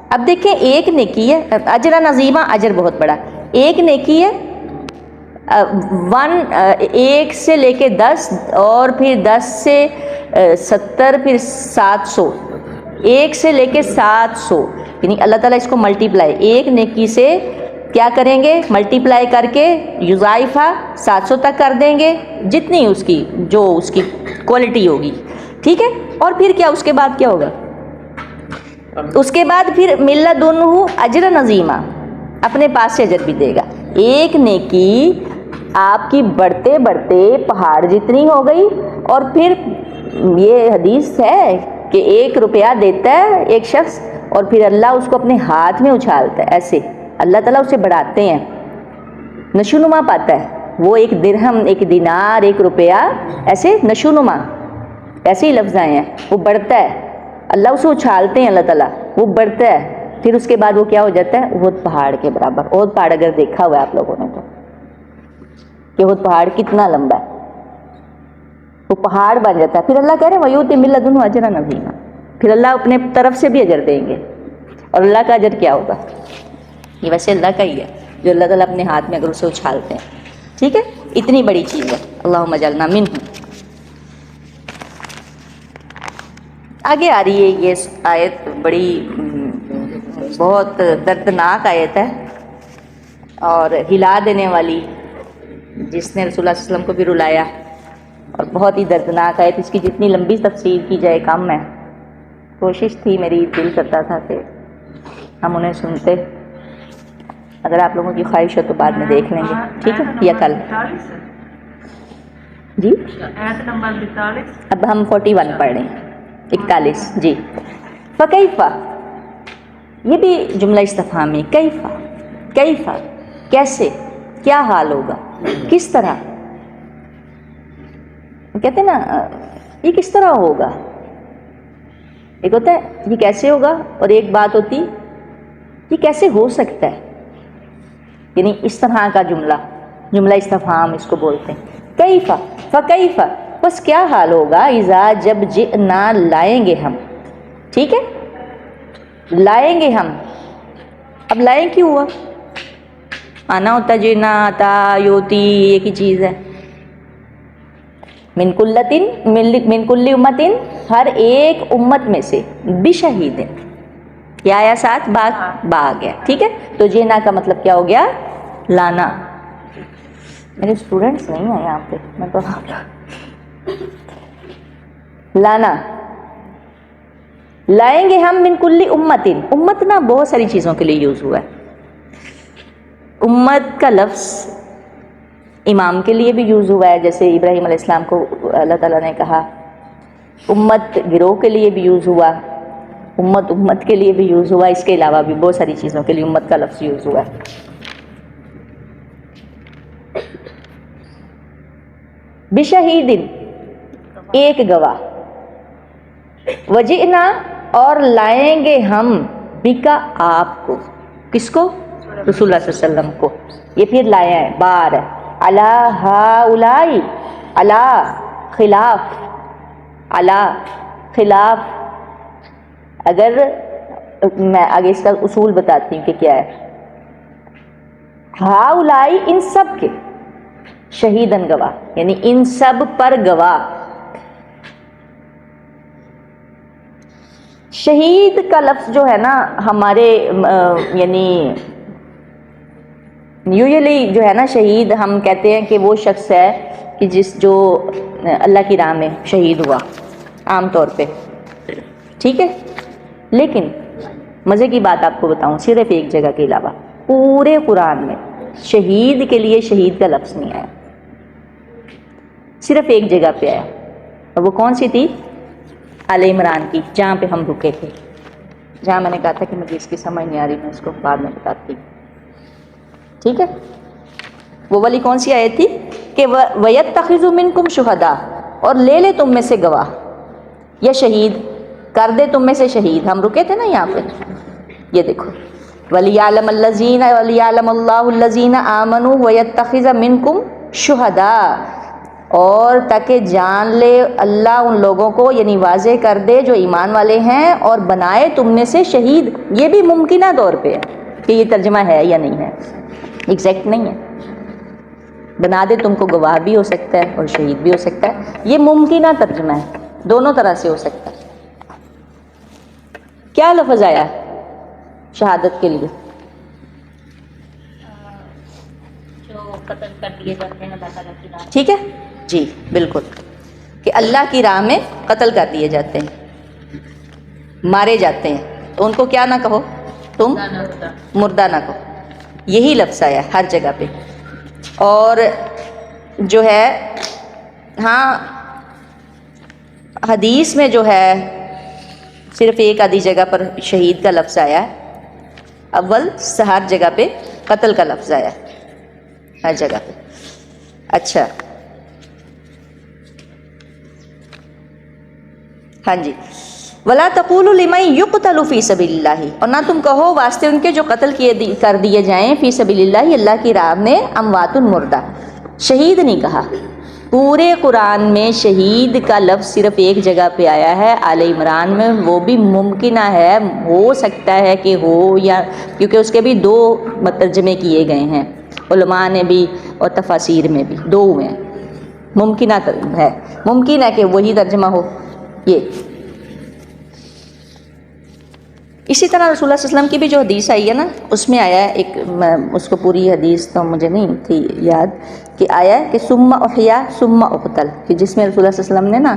اب دیکھیں ایک نیکی ہے، اجر نظیمہ، اجر بہت بڑا. ایک نیکی ہے 1 سے لے کے 10، اور پھر 10 سے 70، پھر 700. 1 سے لے کے 700، یعنی اللہ تعالیٰ اس کو ملٹیپلائی، ایک نیکی سے کیا کریں گے؟ ملٹیپلائی کر کے یضاعفھا 700 تک کر دیں گے، جتنی اس کی، جو اس کی کوالٹی ہوگی، ٹھیک ہے. اور پھر کیا اس کے بعد کیا ہوگا؟ اس کے بعد پھر من لدنہ اجر نظیمہ، اپنے پاس سے اجر بھی دے گا. ایک نیکی آپ کی بڑھتے بڑھتے پہاڑ جتنی ہو گئی. اور پھر یہ حدیث ہے کہ 1 روپیہ دیتا ہے ایک شخص، اور پھر اللہ اس کو اپنے ہاتھ میں اچھالتا ہے. ایسے اللہ تعالیٰ اسے بڑھاتے ہیں، نشونما پاتا ہے. وہ 1 درہم، 1 دینار، 1 روپیہ، ایسے نشونما، ایسے ہی لفظ آئے ہیں. وہ بڑھتا ہے، اللہ اسے اچھالتے ہیں، اللہ تعالیٰ وہ بڑھتا ہے. پھر اس کے بعد وہ کیا ہو جاتا ہے؟ احد پہاڑ کے برابر. احد پہاڑ اگر دیکھا ہوا ہے آپ لوگوں نے تو، کہ احد پہاڑ کتنا لمبا ہے، وہ پہاڑ بن جاتا ہے. پھر اللہ کہہ رہے ہیں وَيُؤْتِ مِن لَدُنْهُ أَجْرًا عَظِيمًا، پھر اللہ اپنے طرف سے بھی اجر دیں گے. اور اللہ کا اجر کیا ہوگا؟ یہ ویسے اللہ کا ہی ہے، جو اللہ تعالیٰ اپنے ہاتھ میں اگر اسے اچھالتے ہیں، ٹھیک ہے. اتنی بڑی چیز ہے. اللہم اجعلنا منہم. آگے آ رہی ہے یہ آیت، بڑی بہت دردناک آیت ہے اور ہلا دینے والی، جس نے رسول اللہ صلی اللہ علیہ وسلم کو بھی رلایا. اور بہت ہی دردناک آیت. اس کی جتنی لمبی تفسیر کی جائے کم ہے. کوشش تھی میری، دل کرتا تھا کہ ہم انہیں سنتے. اگر آپ لوگوں کی خواہش ہو تو بعد میں دیکھ لیں گے، ٹھیک ہے، یا کل. جی آیت نمبر 42. اب ہم 41 پڑھ رہے ہیں. 41 جی. فکیفا، یہ بھی جملہ استفہامی. کیفا، کیفا، کیسے، کیا حال ہوگا، کس طرح. کہتے ہیں نا یہ کس طرح ہوگا. ایک ہوتا ہے یہ کیسے ہوگا، اور ایک بات ہوتی یہ کیسے ہو سکتا ہے. یعنی اس طرح کا جملہ استفہام اس کو بولتے ہیں. کیفا، فکیفا، بس کیا حال ہوگا. اذا، جب جئنا، لائیں گے ہم، ٹھیک ہے، لائیں گے ہم. اب لائیں کیوں ہوا؟ آنا ہوتا جئنا، آتا، یوتی، ایک ہی چیز ہے. من کل امتن، ہر ایک امت میں سے، بشہید، یہ آیا ساتھ، با آ گیا، ٹھیک ہے. تو جینا کا مطلب کیا ہو گیا؟ لانا. میرے اسٹوڈنٹس نہیں ہیں یہاں پہ, میں تو لانا لائیں گے ہم من کل امتن. امت نا بہت ساری چیزوں کے لیے یوز ہوا ہے. امت کا لفظ امام کے لیے بھی یوز ہوا ہے, جیسے ابراہیم علیہ السلام کو اللہ تعالیٰ نے کہا. امت گروہ کے لیے بھی یوز ہوا, امت کے لیے بھی یوز ہوا. اس کے علاوہ بھی بہت ساری چیزوں کے لیے امت کا لفظ یوز ہوا ہے. بشہیدن ایک گواہ, وجئنا اور لائیں گے ہم, بکا آپ کو, کس کو؟ رسول اللہ صلی اللہ علیہ وسلم کو. یہ پھر لایا ہے, بار ہے. علی ہؤلاء, علی خلاف, علی خلاف. اگر میں آگے اس کا اصول بتاتی ہوں کہ کیا ہے. ہؤلاء ان سب کے, شہیدن گواہ, یعنی ان سب پر گواہ. شہید کا لفظ جو ہے نا ہمارے یعنی یوزلی جو ہے نا شہید ہم کہتے ہیں کہ وہ شخص ہے کہ جو اللہ کی راہ میں شہید ہوا عام طور پہ, ٹھیک ہے. لیکن مزے کی بات آپ کو بتاؤں, صرف ایک جگہ کے علاوہ پورے قرآن میں شہید کے لیے شہید کا لفظ نہیں آیا, صرف ایک جگہ پہ آیا. اور وہ کون سی تھی؟ آل عمران کی, جہاں پہ ہم رکے تھے, جہاں میں نے کہا تھا کہ مجھے اس کی سمجھ نہیں آ رہی, میں اس کو بعد میں بتاتی ہوں, ٹھیک ہے. وہ والی کون سی آیت تھی کہ وَيَتَّخِذُ مِنْكُمْ شُهَدَاءَ, اور لے لے تم میں سے گواہ, یا شہید کر دے تم میں سے شہید. ہم رکے تھے نا یہاں پہ, یہ دیکھو وَلِيَعْلَمَ الَّذِينَ وَلِيَعْلَمَ اللَّهُ الَّذِينَ آمَنُوا وَيَتَّخِذَ مِنْكُمْ شُهَدَاءَ, اور تاکہ جان لے اللہ ان لوگوں کو, یعنی واضح کر دے جو ایمان والے ہیں, اور بنائے تم میں سے شہید. یہ بھی ممکنہ طور پہ ہے کہ یہ ترجمہ ہے یا نہیں ہے, ایگزیکٹ نہیں ہے. بنا دے تم کو گواہ بھی ہو سکتا ہے اور شہید بھی ہو سکتا ہے. یہ ممکنہ ترجمہ ہے, دونوں طرح سے ہو سکتا ہے. کیا لفظ آیا شہادت کے لیے؟ جو قتل کر دیے جاتے ہیں اللہ تعالیٰ کی راہ. ٹھیک ہے جی, بالکل, کہ اللہ کی راہ میں قتل کر دیے جاتے ہیں, مارے جاتے ہیں, تو ان کو کیا نہ کہو تم, مردہ نہ کہو. یہی لفظ آیا ہر جگہ پہ. اور جو ہے ہاں حدیث میں جو ہے صرف ایک آدھی جگہ پر شہید کا لفظ آیا ہے, اول ہر جگہ پہ قتل کا لفظ آیا ہے, ہر جگہ پہ. اچھا ہاں جی, وَلَا تَقُولُوا لِمَن يُقْتَلُ فِي سَبِيلِ اللَّهِ, اور نہ تم کہو واسطے ان کے جو قتل کر دیے جائیں فی سبیل اللہ, اللہ کی راہ میں, اموات مردہ. شہید نہیں کہا. پورے قرآن میں شہید کا لفظ صرف ایک جگہ پہ آیا ہے, آل عمران میں. وہ بھی ممکنہ ہے, ہو سکتا ہے کہ ہو, یا کیونکہ اس کے بھی دو ترجمے کیے گئے ہیں علماء نے بھی اور تفاسیر میں بھی, دو ہوئے ہیں. ممکنہ ہے, ممکن ہے کہ وہی ترجمہ ہو. یہ اسی طرح رسول اللہ صلی اللہ علیہ وسلم کی بھی جو حدیث آئی ہے نا, اس میں آیا ہے ایک, اس کو پوری حدیث تو مجھے نہیں تھی یاد, کہ آیا ہے کہ ثم احیا ثم اقتل, کہ جس میں رسول اللہ صلی اللہ علیہ وسلم نے نا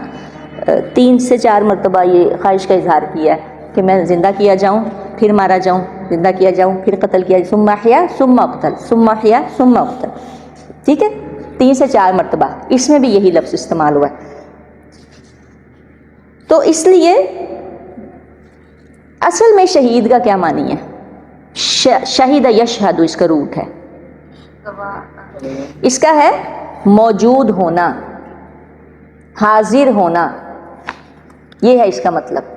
3 سے 4 مرتبہ یہ خواہش کا اظہار کیا ہے کہ میں زندہ کیا جاؤں پھر مارا جاؤں, زندہ کیا جاؤں پھر قتل کیا جاؤں. ثم احیا ثم اقتل, ثم احیا ثم اقتل, ٹھیک ہے, 3 سے 4 مرتبہ. اس میں بھی یہی لفظ استعمال ہوا ہے. تو اس لیے اصل میں شہید کا کیا معنی ہے؟ شہید یشہد, اس کا روٹ ہے, اس کا ہے موجود ہونا, حاضر ہونا, یہ ہے اس کا مطلب.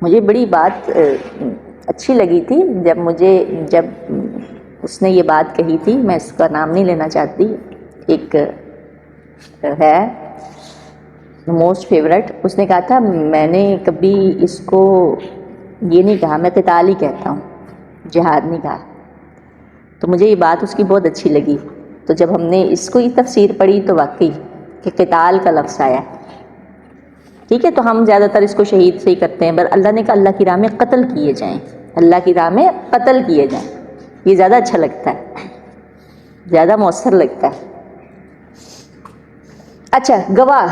مجھے بڑی بات اچھی لگی تھی جب اس نے یہ بات کہی تھی, میں اس کا نام نہیں لینا چاہتی, ایک ہے موسٹ فیورٹ, اس نے کہا تھا میں نے کبھی اس کو یہ نہیں کہا, میں قتال ہی کہتا ہوں, جہاد نہیں کہا. تو مجھے یہ بات اس کی بہت اچھی لگی. تو جب ہم نے اس کو یہ تفسیر پڑھی تو واقعی کہ قتال کا لفظ آیا, ٹھیک ہے. تو ہم زیادہ تر اس کو شہید سے ہی کرتے ہیں, پر اللہ نے کہا اللہ کی راہ میں قتل کیے جائیں, اللہ کی راہ میں قتل کیے جائیں. یہ زیادہ اچھا لگتا ہے, زیادہ مؤثر لگتا ہے. اچھا گواہ,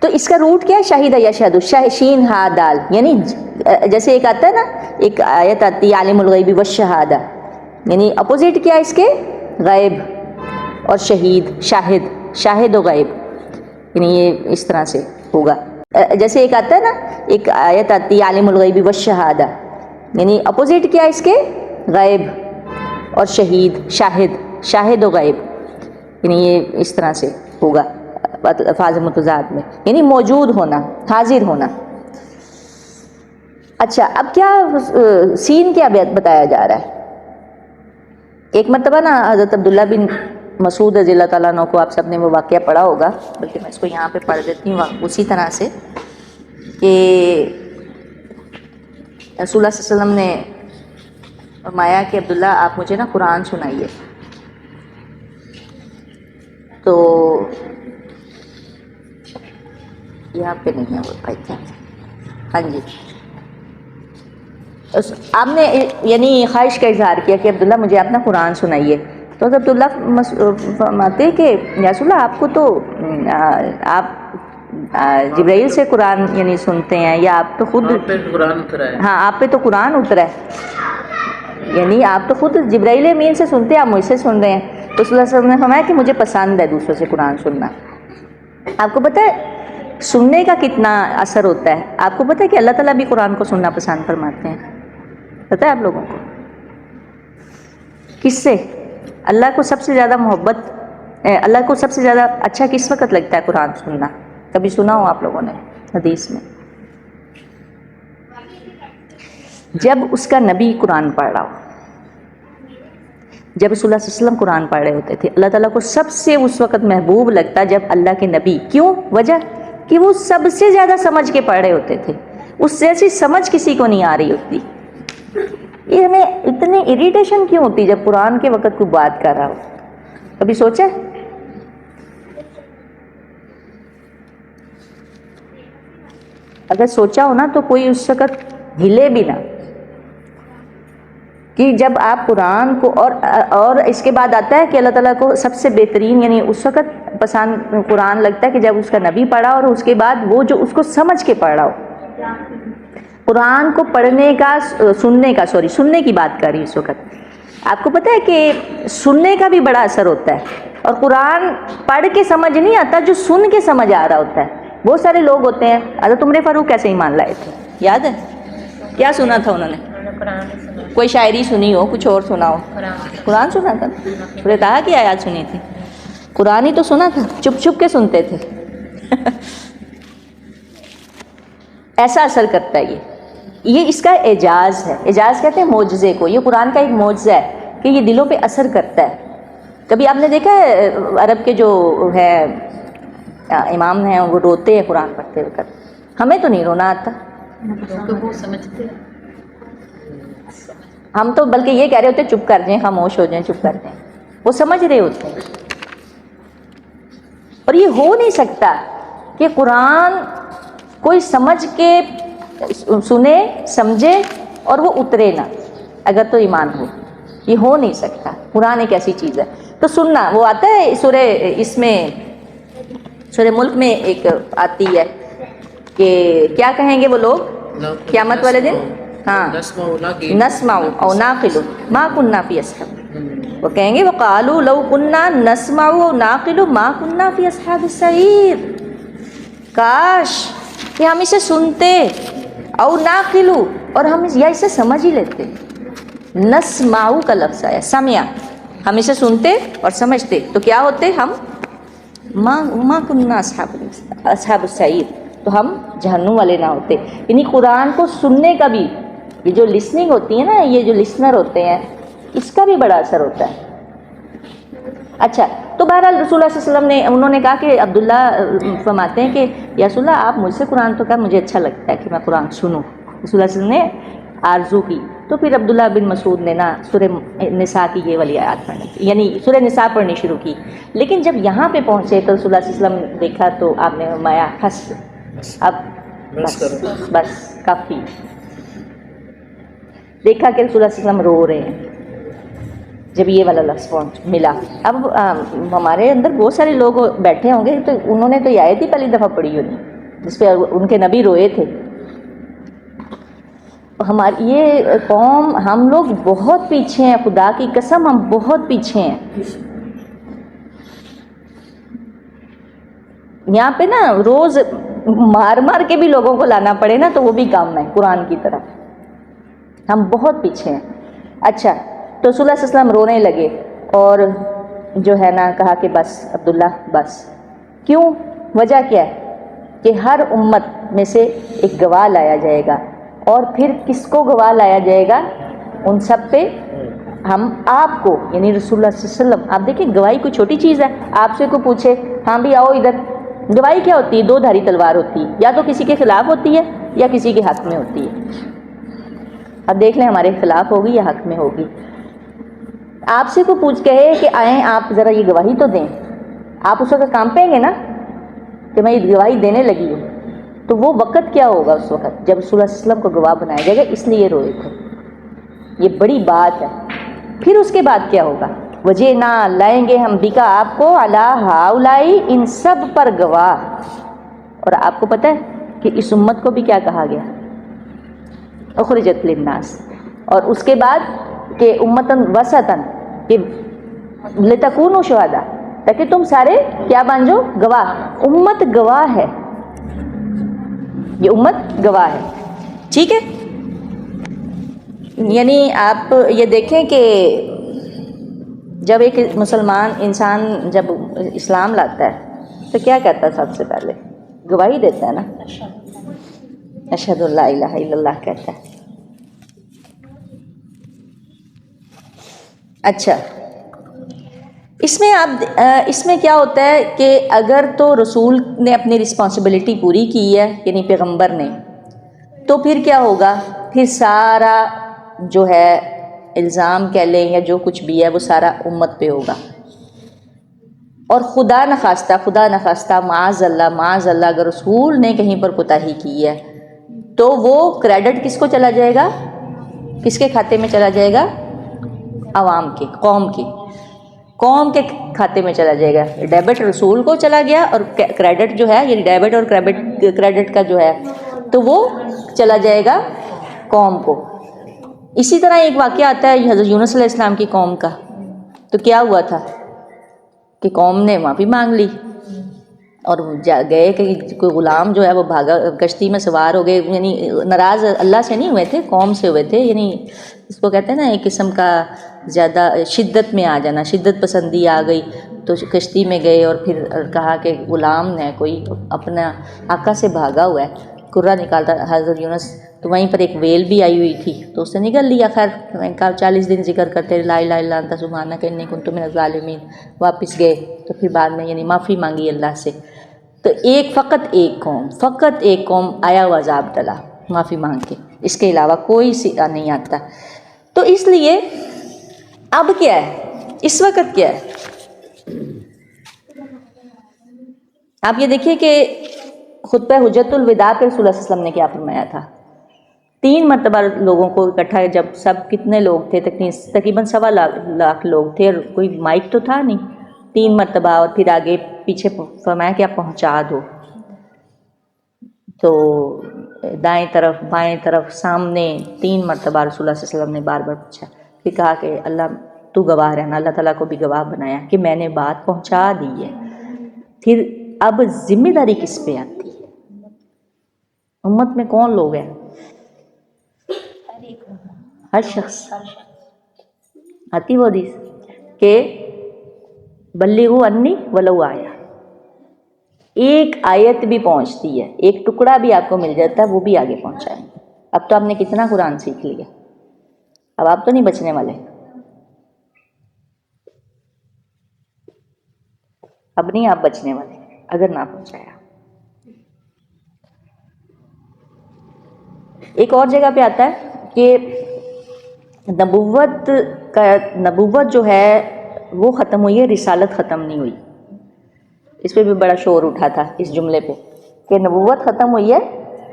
تو اس کا روٹ کیا ہے؟ شاہد یشہد, شین ہا دال, یعنی جیسے ایک آتا ہے نا, ایک آیت آتی ہے عالم الغیب والشہادہ, یعنی اپوزٹ کیا ہے اس کے؟ غیب اور شہید, شاہد و غیب, یعنی یہ اس طرح سے ہوگا. جیسے ایک آتا ہے نا, ایک آیت آتی ہے عالم الغیب والشہادہ, یعنی اپوزٹ کیا ہے اس کے؟ غیب اور شاہد و غیب, یعنی یہ اس طرح سے ہوگا الفاظ متضاد میں, یعنی موجود ہونا, حاضر ہونا. اچھا اب کیا سین کیا بتایا جا رہا ہے؟ ایک مرتبہ نا حضرت عبداللہ بن مسعود رضی اللہ تعالیٰ عنہ کو آپ سب نے وہ واقعہ پڑھا ہوگا, بلکہ میں اس کو یہاں پہ پڑھ دیتی ہوں اسی طرح سے, کہ رسول اللہ صلی اللہ علیہ وسلم نے فرمایا کہ عبداللہ آپ مجھے نا قرآن سنائیے. تو یہاں پہ نہیں ہے وہ بھائی, ہاں جی, آپ نے یعنی خواہش کا اظہار کیا کہ عبداللہ مجھے آپ نا قرآن سنائیے. تو عبداللہ فرماتے کہ یا رسول اللہ آپ کو تو آپ جبرائیل سے قرآن یعنی سنتے ہیں, یا آپ تو خود آپ پہ قرآن اترا ہے. ہاں آپ پہ تو قرآن اترا ہے, یعنی آپ تو خود جبرائیل امین سے سنتے ہیں, آپ مجھ سے سن رہے ہیں. تو صلی اللہ علیہ وسلم نے فرمایا کہ مجھے پسند ہے دوسروں سے قرآن سننا. آپ کو پتہ ہے سننے کا کتنا اثر ہوتا ہے؟ آپ کو پتہ ہے کہ اللہ تعالیٰ بھی قرآن کو سننا پسند فرماتے ہیں, پتہ ہے آپ لوگوں کو؟ کس سے اللہ کو سب سے زیادہ محبت, اللہ کو سب سے زیادہ اچھا کس وقت لگتا ہے قرآن سننا؟ کبھی سنا ہو آپ لوگوں نے حدیث میں؟ جب اس کا نبی قرآن پڑھ رہا ہو. جب رسول اللہ صلی اللہ علیہ وسلم قرآن پڑھ رہے ہوتے تھے, اللہ تعالیٰ کو سب سے اس وقت محبوب لگتا جب اللہ کے نبی, کیوں؟ وجہ کہ وہ سب سے زیادہ سمجھ کے پڑھ رہے ہوتے تھے, اس جیسی سمجھ کسی کو نہیں آ رہی ہوتی. یہ ہمیں اتنی اریٹیشن کیوں ہوتی جب قرآن کے وقت کوئی بات کر رہا ہو؟ کبھی سوچا ہے؟ اگر سوچا ہو نا تو کوئی اس وقت ہلے بھی نہ, کہ جب آپ قرآن کو اور اس کے بعد آتا ہے کہ اللہ تعالیٰ کو سب سے بہترین یعنی اس وقت پسند قرآن لگتا ہے کہ جب اس کا نبی پڑھا اور اس کے بعد وہ جو اس کو سمجھ کے پڑھ رہا ہو. قرآن کو پڑھنے کا سننے کی بات کر رہی اس وقت. آپ کو پتہ ہے کہ سننے کا بھی بڑا اثر ہوتا ہے, اور قرآن پڑھ کے سمجھ نہیں آتا, جو سن کے سمجھ آ رہا ہوتا ہے. بہت سارے لوگ ہوتے ہیں, حضرت عمر فاروق کیسے ایمان لائے تھے, یاد ہے کیا سنا تھا انہوں نے؟ کوئی شاعری سنی ہو, کچھ اور سنا ہو؟ قرآن سنا تھا, سورہ طٰہٰ کی آیات سنی تھی, قرآن ہی تو سنا تھا, چپ چپ کے سنتے تھے. ایسا اثر کرتا ہے یہ اس کا اعجاز ہے. اعجاز کہتے ہیں معجزے کو. یہ قرآن کا ایک معجزہ ہے کہ یہ دلوں پہ اثر کرتا ہے. کبھی آپ نے دیکھا ہے عرب کے جو ہے امام ہیں وہ روتے ہیں قرآن پڑھتے وقت؟ ہمیں تو نہیں رونا آتا, وہ سمجھتے ہیں. ہم تو بلکہ یہ کہہ رہے ہوتے ہیں چپ کر جائیں, خاموش ہو جائیں, چپ کر جائیں. وہ سمجھ رہے ہوتے ہیں. اور یہ ہو نہیں سکتا کہ قرآن کوئی سمجھ کے سنے, سمجھے اور وہ اترے نہ, اگر تو ایمان ہو. یہ ہو نہیں سکتا. قرآن ایک ایسی چیز ہے. تو سننا, وہ آتا ہے سورہ, اس میں سورہ ملک میں ایک آتی ہے کہ کیا کہیں گے وہ لوگ قیامت والے دن؟ ہاں, نسمع او ناقل ما كنا فی اصحاب, وہ کہیں گے وقالوا لو كنا نسمع او ناقل ما كنا فی اصحاب السعیر. کاش کہ ہم اسے سنتے, او ناقل, اور ہم یا اسے سمجھ ہی لیتے. نسمع کا لفظ آیا, سمع, ہم اسے سنتے اور سمجھتے تو کیا ہوتے ہم؟ ما كنا اصحاب السعیر, تو ہم جہنم والے نہ ہوتے. یعنی قرآن کو سننے کا بھی, یہ جو لسننگ ہوتی ہے نا, یہ جو لسنر ہوتے ہیں, اس کا بھی بڑا اثر ہوتا ہے. اچھا, تو بہرحال رسول اللہ صلی اللہ علیہ وسلم نے, انہوں نے کہا کہ عبداللہ فرماتے ہیں کہ یا رسول اللہ آپ مجھ سے قرآن تو کہا مجھے اچھا لگتا ہے کہ میں قرآن سنوں. رسول اللہ صلی اللہ علیہ وسلم نے آرزو کی. تو پھر عبداللہ بن مسعود نے نا سورہ نساء کی یہ والی آیات پڑھنی, یعنی سورہ نساء پڑھنی شروع کی. لیکن جب یہاں پہ پہنچے تو رسول اللہ صلی اللہ علیہ وسلم دیکھا تو آپ نے فرمایا بس, اب بس کافی. دیکھا کہ رسول اللہ صلی اللہ علیہ وسلم رو رہے ہیں جب یہ والا لفظ ملا. اب ہمارے اندر بہت سارے لوگ بیٹھے ہوں گے تو انہوں نے تو یہ آیت ہی پہلی دفعہ پڑھی ہونی جس پہ ان کے نبی روئے تھے. ہماری یہ قوم، ہم لوگ بہت پیچھے ہیں، خدا کی قسم ہم بہت پیچھے ہیں. یہاں پہ نا روز مار مار کے بھی لوگوں کو لانا پڑے نا تو وہ بھی کام ہے قرآن کی طرح. ہم بہت پیچھے ہیں. اچھا، تو رسول اللہ صلی اللہ علیہ وسلم رونے لگے اور جو ہے نا کہا کہ بس عبداللہ بس. کیوں؟ وجہ کیا ہے کہ ہر امت میں سے ایک گواہ لایا جائے گا، اور پھر کس کو گواہ لایا جائے گا؟ ان سب پہ ہم آپ کو، یعنی رسول اللہ صلی اللہ علیہ وسلم. آپ دیکھیں گواہی کوئی چھوٹی چیز ہے. آپ سے کوئی پوچھے ہاں بھی آؤ ادھر، گواہی کیا ہوتی ہے؟ دو دھاری تلوار ہوتی ہے، یا تو کسی کے خلاف ہوتی ہے یا کسی کے حق میں ہوتی ہے. اب دیکھ لیں ہمارے خلاف ہوگی یا حق میں ہوگی. آپ سے کوئی پوچھ کہے کہ آئیں آپ ذرا یہ گواہی تو دیں، آپ اس وقت کام پائیں گے نا کہ میں یہ گواہی دینے لگی ہوں. تو وہ وقت کیا ہوگا اس وقت جب رسول اللہ صلی اللہ علیہ وسلم کو گواہ بنایا جائے گا. اس لیے روئے تھے، یہ بڑی بات ہے. پھر اس کے بعد کیا ہوگا؟ وجہ نہ لائیں گے ہم بکا آپ کو علی ہؤلائی، ان سب پر گواہ. اور آپ کو پتہ ہے کہ اس امت کو بھی کیا کہا گیا؟ اخرجت للناس. اور اس کے بعد کہ امتن وسطن، کہ لتکونوا شہداء، تاکہ تم سارے کیا بن جاؤ؟ گواہ. امت گواہ ہے، یہ امت گواہ ہے. ٹھیک ہے، یعنی آپ یہ دیکھیں کہ جب ایک مسلمان انسان جب اسلام لاتا ہے تو کیا کہتا ہے؟ سب سے پہلے گواہی دیتا ہے نا، اشہد ان لا الہ الا اللہ کہتا ہے. اچھا، اس میں کیا ہوتا ہے کہ اگر تو رسول نے اپنی رسپانسبلٹی پوری کی ہے، یعنی پیغمبر نے، تو پھر کیا ہوگا؟ پھر سارا جو ہے الزام کہہ لیں یا جو کچھ بھی ہے وہ سارا امت پہ ہوگا. اور خدا نخواستہ معاذ اللہ اگر رسول نے کہیں پر کوتاہی کی ہے تو وہ کریڈٹ کس کو چلا جائے گا؟ کس کے کھاتے میں چلا جائے گا؟ عوام کے، قوم کے کھاتے میں چلا جائے گا. ڈیبٹ رسول کو چلا گیا اور کریڈٹ جو ہے، یعنی ڈیبٹ اور کریڈٹ کا جو ہے تو وہ چلا جائے گا قوم کو. اسی طرح ایک واقعہ آتا ہے حضرت یونس علیہ السلام کی قوم کا. تو کیا ہوا تھا کہ قوم نے معافی مانگ لی اور گئے کہ کوئی غلام جو ہے وہ بھاگا، کشتی میں سوار ہو گئے. یعنی ناراض اللہ سے نہیں ہوئے تھے، قوم سے ہوئے تھے. یعنی اس کو کہتے ہیں نا ایک قسم کا زیادہ شدت میں آ جانا، شدت پسندی آ گئی. تو کشتی میں گئے اور پھر کہا کہ غلام ہے کوئی اپنا آقا سے بھاگا ہوا ہے، کرا نکالتا حضرت یونس. تو وہیں پر ایک ویل بھی آئی ہوئی تھی تو اس نے نگل لیا. خیر میں کہا 40 دن ذکر کرتے لا الہ الا انت سبحانک انی کنت من الظالمین. واپس گئے تو پھر بعد میں یعنی معافی مانگی اللہ سے. تو فقط ایک قوم آیا ہوا عذاب ڈلا معافی مانگ کے، اس کے علاوہ کوئی نہیں آتا. تو اس لیے اب کیا ہے، اس وقت کیا ہے؟ آپ یہ دیکھیے کہ خطبہ حجت الوداع پہ رسول اللہ صلی اللہ علیہ وسلم نے کیا فرمایا تھا. 3 مرتبہ لوگوں کو اکٹھا، جب سب کتنے لوگ تھے؟ تقریباً 1.25 لاکھ لوگ تھے اور کوئی مائک تو تھا نہیں. 3 مرتبہ اور پھر آگے پیچھے فرمایا کہ آپ پہنچا دو. تو دائیں طرف، بائیں طرف، سامنے 3 مرتبہ رسول اللہ صلی اللہ علیہ وسلم نے بار بار پوچھا. پھر کہا کہ اللہ تو گواہ رہنا. اللہ تعالیٰ کو بھی گواہ بنایا کہ میں نے بات پہنچا دی ہے. پھر اب ذمہ داری کس پہ آتی ہے؟ امت میں کون لوگ ہیں؟ ہر شخص آتی وہ حدیث کہ بلغوا انی ولو آیا. ایک آیت بھی پہنچتی ہے، ایک ٹکڑا بھی آپ کو مل جاتا ہے، وہ بھی آگے پہنچائیں. اب تو آپ نے کتنا قرآن سیکھ لیا، اب آپ تو نہیں بچنے والے. اب نہیں آپ بچنے والے اگر نہ پہنچایا. ایک اور جگہ پہ آتا ہے کہ نبوت جو ہے وہ ختم ہوئی ہے، رسالت ختم نہیں ہوئی. اس پہ بھی بڑا شور اٹھا تھا اس جملے پہ کہ نبوت ختم ہوئی ہے،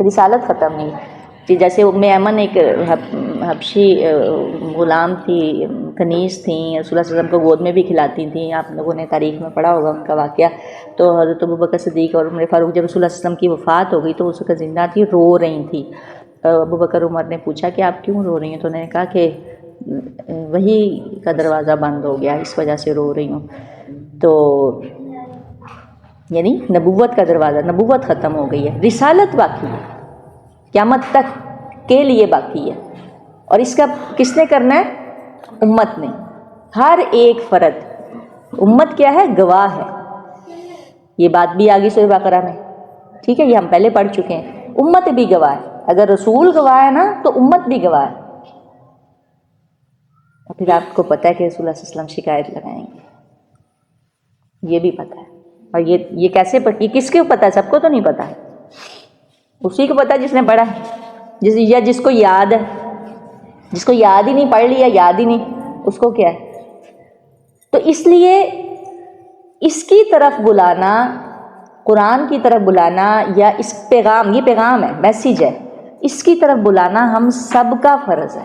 رسالت ختم نہیں. کہ جیسے ام ایمن ایک حبشی غلام تھی، کنیز تھیں، رسول اللہ صلی اللہ علیہ وسلم کو گود میں بھی کھلاتی تھیں، آپ لوگوں نے تاریخ میں پڑھا ہوگا ان کا واقعہ. تو حضرت ابوبکر صدیق اور عمر فاروق جب رسول اللہ صلی اللہ علیہ وسلم کی وفات ہو گئی تو اس وقت زندہ تھی، رو رہی تھیں. ابوبکر عمر نے پوچھا کہ آپ کیوں رو رہی ہیں؟ تو انہوں نے کہا کہ وہی کا دروازہ بند ہو گیا، اس وجہ سے رو رہی ہوں. تو یعنی نبوت کا دروازہ، نبوت ختم ہو گئی ہے، رسالت باقی ہے، قیامت تک کے لیے باقی ہے. اور اس کا کس نے کرنا ہے؟ امت نے. ہر ایک فرد. امت کیا ہے؟ گواہ ہے. یہ بات بھی آگے سورہ بقرہ میں، ٹھیک ہے، یہ ہم پہلے پڑھ چکے ہیں. امت بھی گواہ ہے. اگر رسول گواہ ہے نا تو امت بھی گواہ ہے. اور پھر آپ کو پتہ ہے کہ رسول اللہ صلی اللہ علیہ وسلم شکایت لگائیں گے، یہ بھی پتہ ہے. اور یہ کیسے یہ کس کو پتہ ہے؟ سب کو تو نہیں پتہ ہے، اسی کو پتہ ہے جس نے پڑھا ہے، یا جس کو یاد ہے. جس کو یاد ہی نہیں، پڑھ لیا یاد ہی نہیں، اس کو کیا ہے؟ تو اس لیے اس کی طرف بلانا، قرآن کی طرف بلانا، یا اس پیغام، یہ پیغام ہے، میسیج ہے، اس کی طرف بلانا ہم سب کا فرض ہے.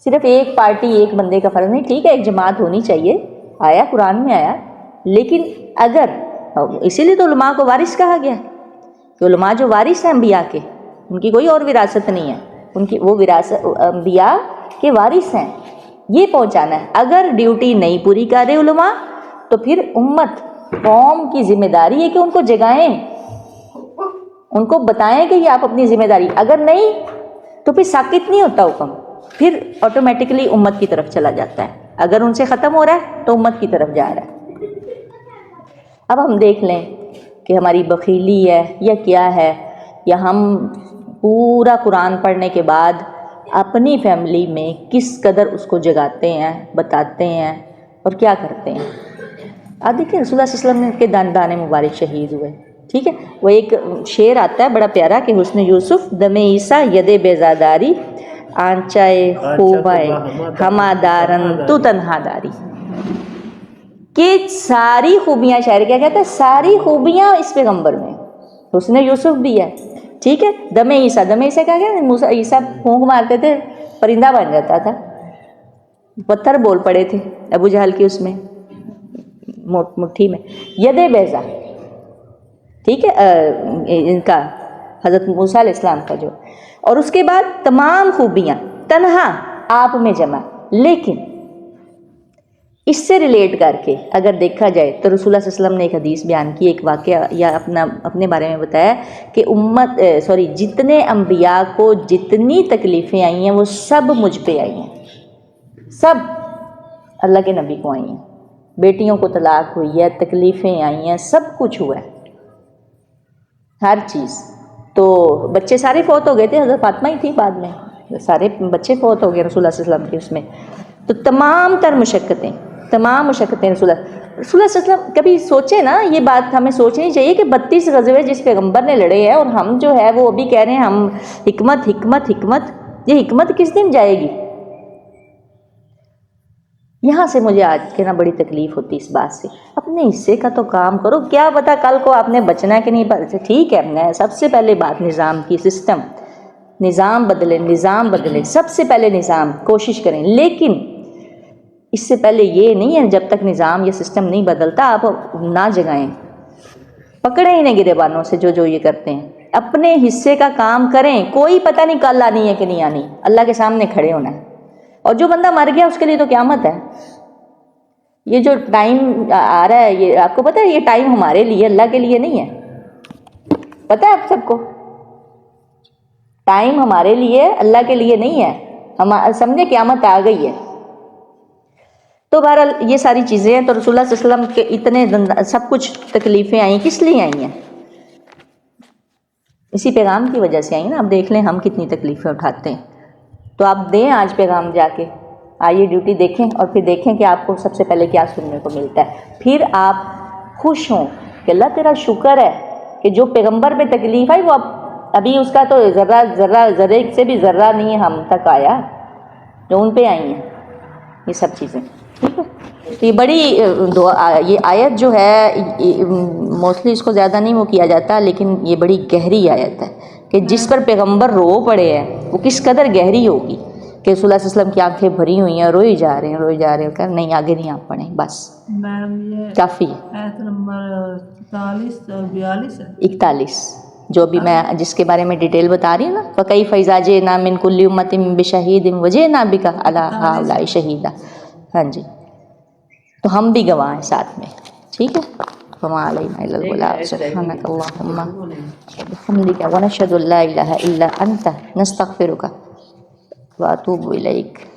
صرف ایک پارٹی، ایک بندے کا فرض نہیں. ٹھیک ہے ایک جماعت ہونی چاہیے، آیا قرآن میں آیا، لیکن اگر، اسی لیے تو علماء کو وارث کہا گیا ہے کہ علماء جو وارث ہیں انبیاء کے، ان کی کوئی اور وراثت نہیں ہے، ان کی وہ وراثت انبیاء کے وارث ہیں. یہ پہنچانا ہے. اگر ڈیوٹی نہیں پوری کر رہے علماء تو پھر امت، قوم کی ذمہ داری ہے کہ ان کو جگائیں، ان کو بتائیں کہ یہ آپ اپنی ذمہ داری. اگر نہیں تو پھر ساکت نہیں ہوتا حکم، پھر آٹومیٹکلی امت کی طرف چلا جاتا ہے. اگر ان سے ختم ہو رہا ہے تو امت کی طرف جا رہا ہے. اب ہم دیکھ لیں کہ ہماری بخیلی ہے یا کیا ہے، یا ہم پورا قرآن پڑھنے کے بعد اپنی فیملی میں کس قدر اس کو جگاتے ہیں، بتاتے ہیں اور کیا کرتے ہیں. آپ دیکھیں رسول اللہ صلی اللہ علیہ وسلم کے دانے مبارک شہید ہوئے. ٹھیک ہے، وہ ایک شعر آتا ہے بڑا پیارا کہ حسن یوسف دم عیسیٰ ید بیزاداری آنچائے خوبائے ہمادارن تو تنہا داری. کہ ساری خوبیاں، شاعر کیا کہتا ہے، ساری خوبیاں اس پیغمبر میں، حسن یوسف بھی ہے. ٹھیک ہے، دم عیسیٰ، دم عیسیٰ کیا کہتے ہیں؟ عیسیٰ پھونک مارتے تھے پرندہ بن جاتا تھا، پتھر بول پڑے تھے ابو جہل کی اس میں مٹھی میں. ید بیضا، ٹھیک ہے، ان کا حضرت موسیٰ علیہ السلام کا جو، اور اس کے بعد تمام خوبیاں تنہا آپ میں جمع. لیکن اس سے ریلیٹ کر کے اگر دیکھا جائے تو رسول اللہ صلی اللہ علیہ وسلم نے ایک حدیث بیان کی، ایک واقعہ یا اپنے بارے میں بتایا کہ جتنے انبیاء کو جتنی تکلیفیں آئی ہیں وہ سب مجھ پہ آئی ہیں، سب اللہ کے نبی کو آئی ہیں. بیٹیوں کو طلاق ہوئی ہے، تکلیفیں آئی ہیں، سب کچھ ہوا ہے، ہر چیز. تو بچے سارے فوت ہو گئے تھے، حضرت فاطمہ ہی تھی بعد میں، سارے بچے فوت ہو گئے رسول اللہ صلی اللہ علیہ وسلم کے اس میں. تو تمام تر مشقتیں رسول اللہ صلی اللہ علیہ وسلم. کبھی سوچیں نا، یہ بات ہمیں سوچنی چاہیے کہ 32 غزوے جس پیغمبر نے لڑے ہیں اور ہم جو ہے وہ ابھی کہہ رہے ہیں ہم حکمت حکمت حکمت. یہ حکمت کس دن جائے گی؟ یہاں سے مجھے آج کہنا بڑی تکلیف ہوتی اس بات سے. اپنے حصے کا تو کام کرو، کیا پتا کل کو آپ نے بچنا ہے کہ نہیں. ٹھیک ہے، سب سے پہلے بات نظام کی، سسٹم، نظام بدلے، سب سے پہلے نظام کوشش کریں. لیکن اس سے پہلے یہ نہیں ہے جب تک نظام یا سسٹم نہیں بدلتا آپ نہ جگائیں، پکڑیں انہیں گریبانوں سے جو یہ کرتے ہیں. اپنے حصے کا کام کریں. کوئی پتہ نہیں کل آنی ہے کہ نہیں آنی، اللہ کے سامنے کھڑے ہونا ہے. اور جو بندہ مر گیا اس کے لیے تو قیامت ہے. یہ جو ٹائم آ رہا ہے، یہ آپ کو پتہ ہے، یہ ٹائم ہمارے لیے، اللہ کے لیے نہیں ہے. پتہ ہے آپ سب کو، ٹائم ہمارے لیے، اللہ کے لیے نہیں ہے. ہم سمجھے قیامت آ گئی ہے. تو بہرحال یہ ساری چیزیں ہیں. تو رسول اللہ صلی اللہ علیہ وسلم کے اتنے سب کچھ تکلیفیں آئیں، کس لیے آئی ہیں؟ اسی پیغام کی وجہ سے آئیں نا. اب دیکھ لیں ہم کتنی تکلیفیں اٹھاتے ہیں. تو آپ دیں آج پیغام جا کے، آئیے ڈیوٹی دیکھیں اور پھر دیکھیں کہ آپ کو سب سے پہلے کیا سننے کو ملتا ہے. پھر آپ خوش ہوں کہ اللہ تیرا شکر ہے کہ جو پیغمبر پہ تکلیف آئی وہ ابھی اس کا تو ذرے سے بھی ذرہ نہیں ہم تک آیا، جو ان پہ آئی ہیں یہ سب چیزیں. ٹھیک ہے، تو یہ بڑی یہ آیت جو ہے موسٹلی اس کو زیادہ نہیں وہ کیا جاتا، لیکن یہ بڑی گہری آیت ہے کہ جس پر پیغمبر رو پڑے ہیں وہ کس قدر گہری ہوگی کہ رسول اللہ صلی اللہ علیہ وسلم کی آنکھیں بھری ہوئی ہیں، روئی جا رہے ہیں کہ نہیں آگے نہیں آپ پڑھیں، بس میم یہ کافی ہے۔ آیت نمبر 44 اور 42 ہے۔ 41 جو بھی میں جس کے بارے میں ڈیٹیل بتا رہی ہوں نا، فَكَيْفَ إِذَا جِئْنَا مِنْ كُلِّ أُمَّةٍ بِشَهِيدٍ وَجِئْنَا بِكَ عَلَىٰ هَٰؤُلَاءِ شَهِيدًا۔ ہاں جی، تو ہم بھی گواہ ہیں ساتھ میں، ٹھیک ہے۔ وَمَا عَلَيْنَا إِلَّا الْبَلَاغُ سُبْحَانَكَ اللَّهُمَّ وَبِحَمْدِكَ وَنَشْهَدُ أَن لَّا إِلَٰهَ إِلَّا أَنتَ نَسْتَغْفِرُكَ وَأَتُوبُ إِلَيْكَ۔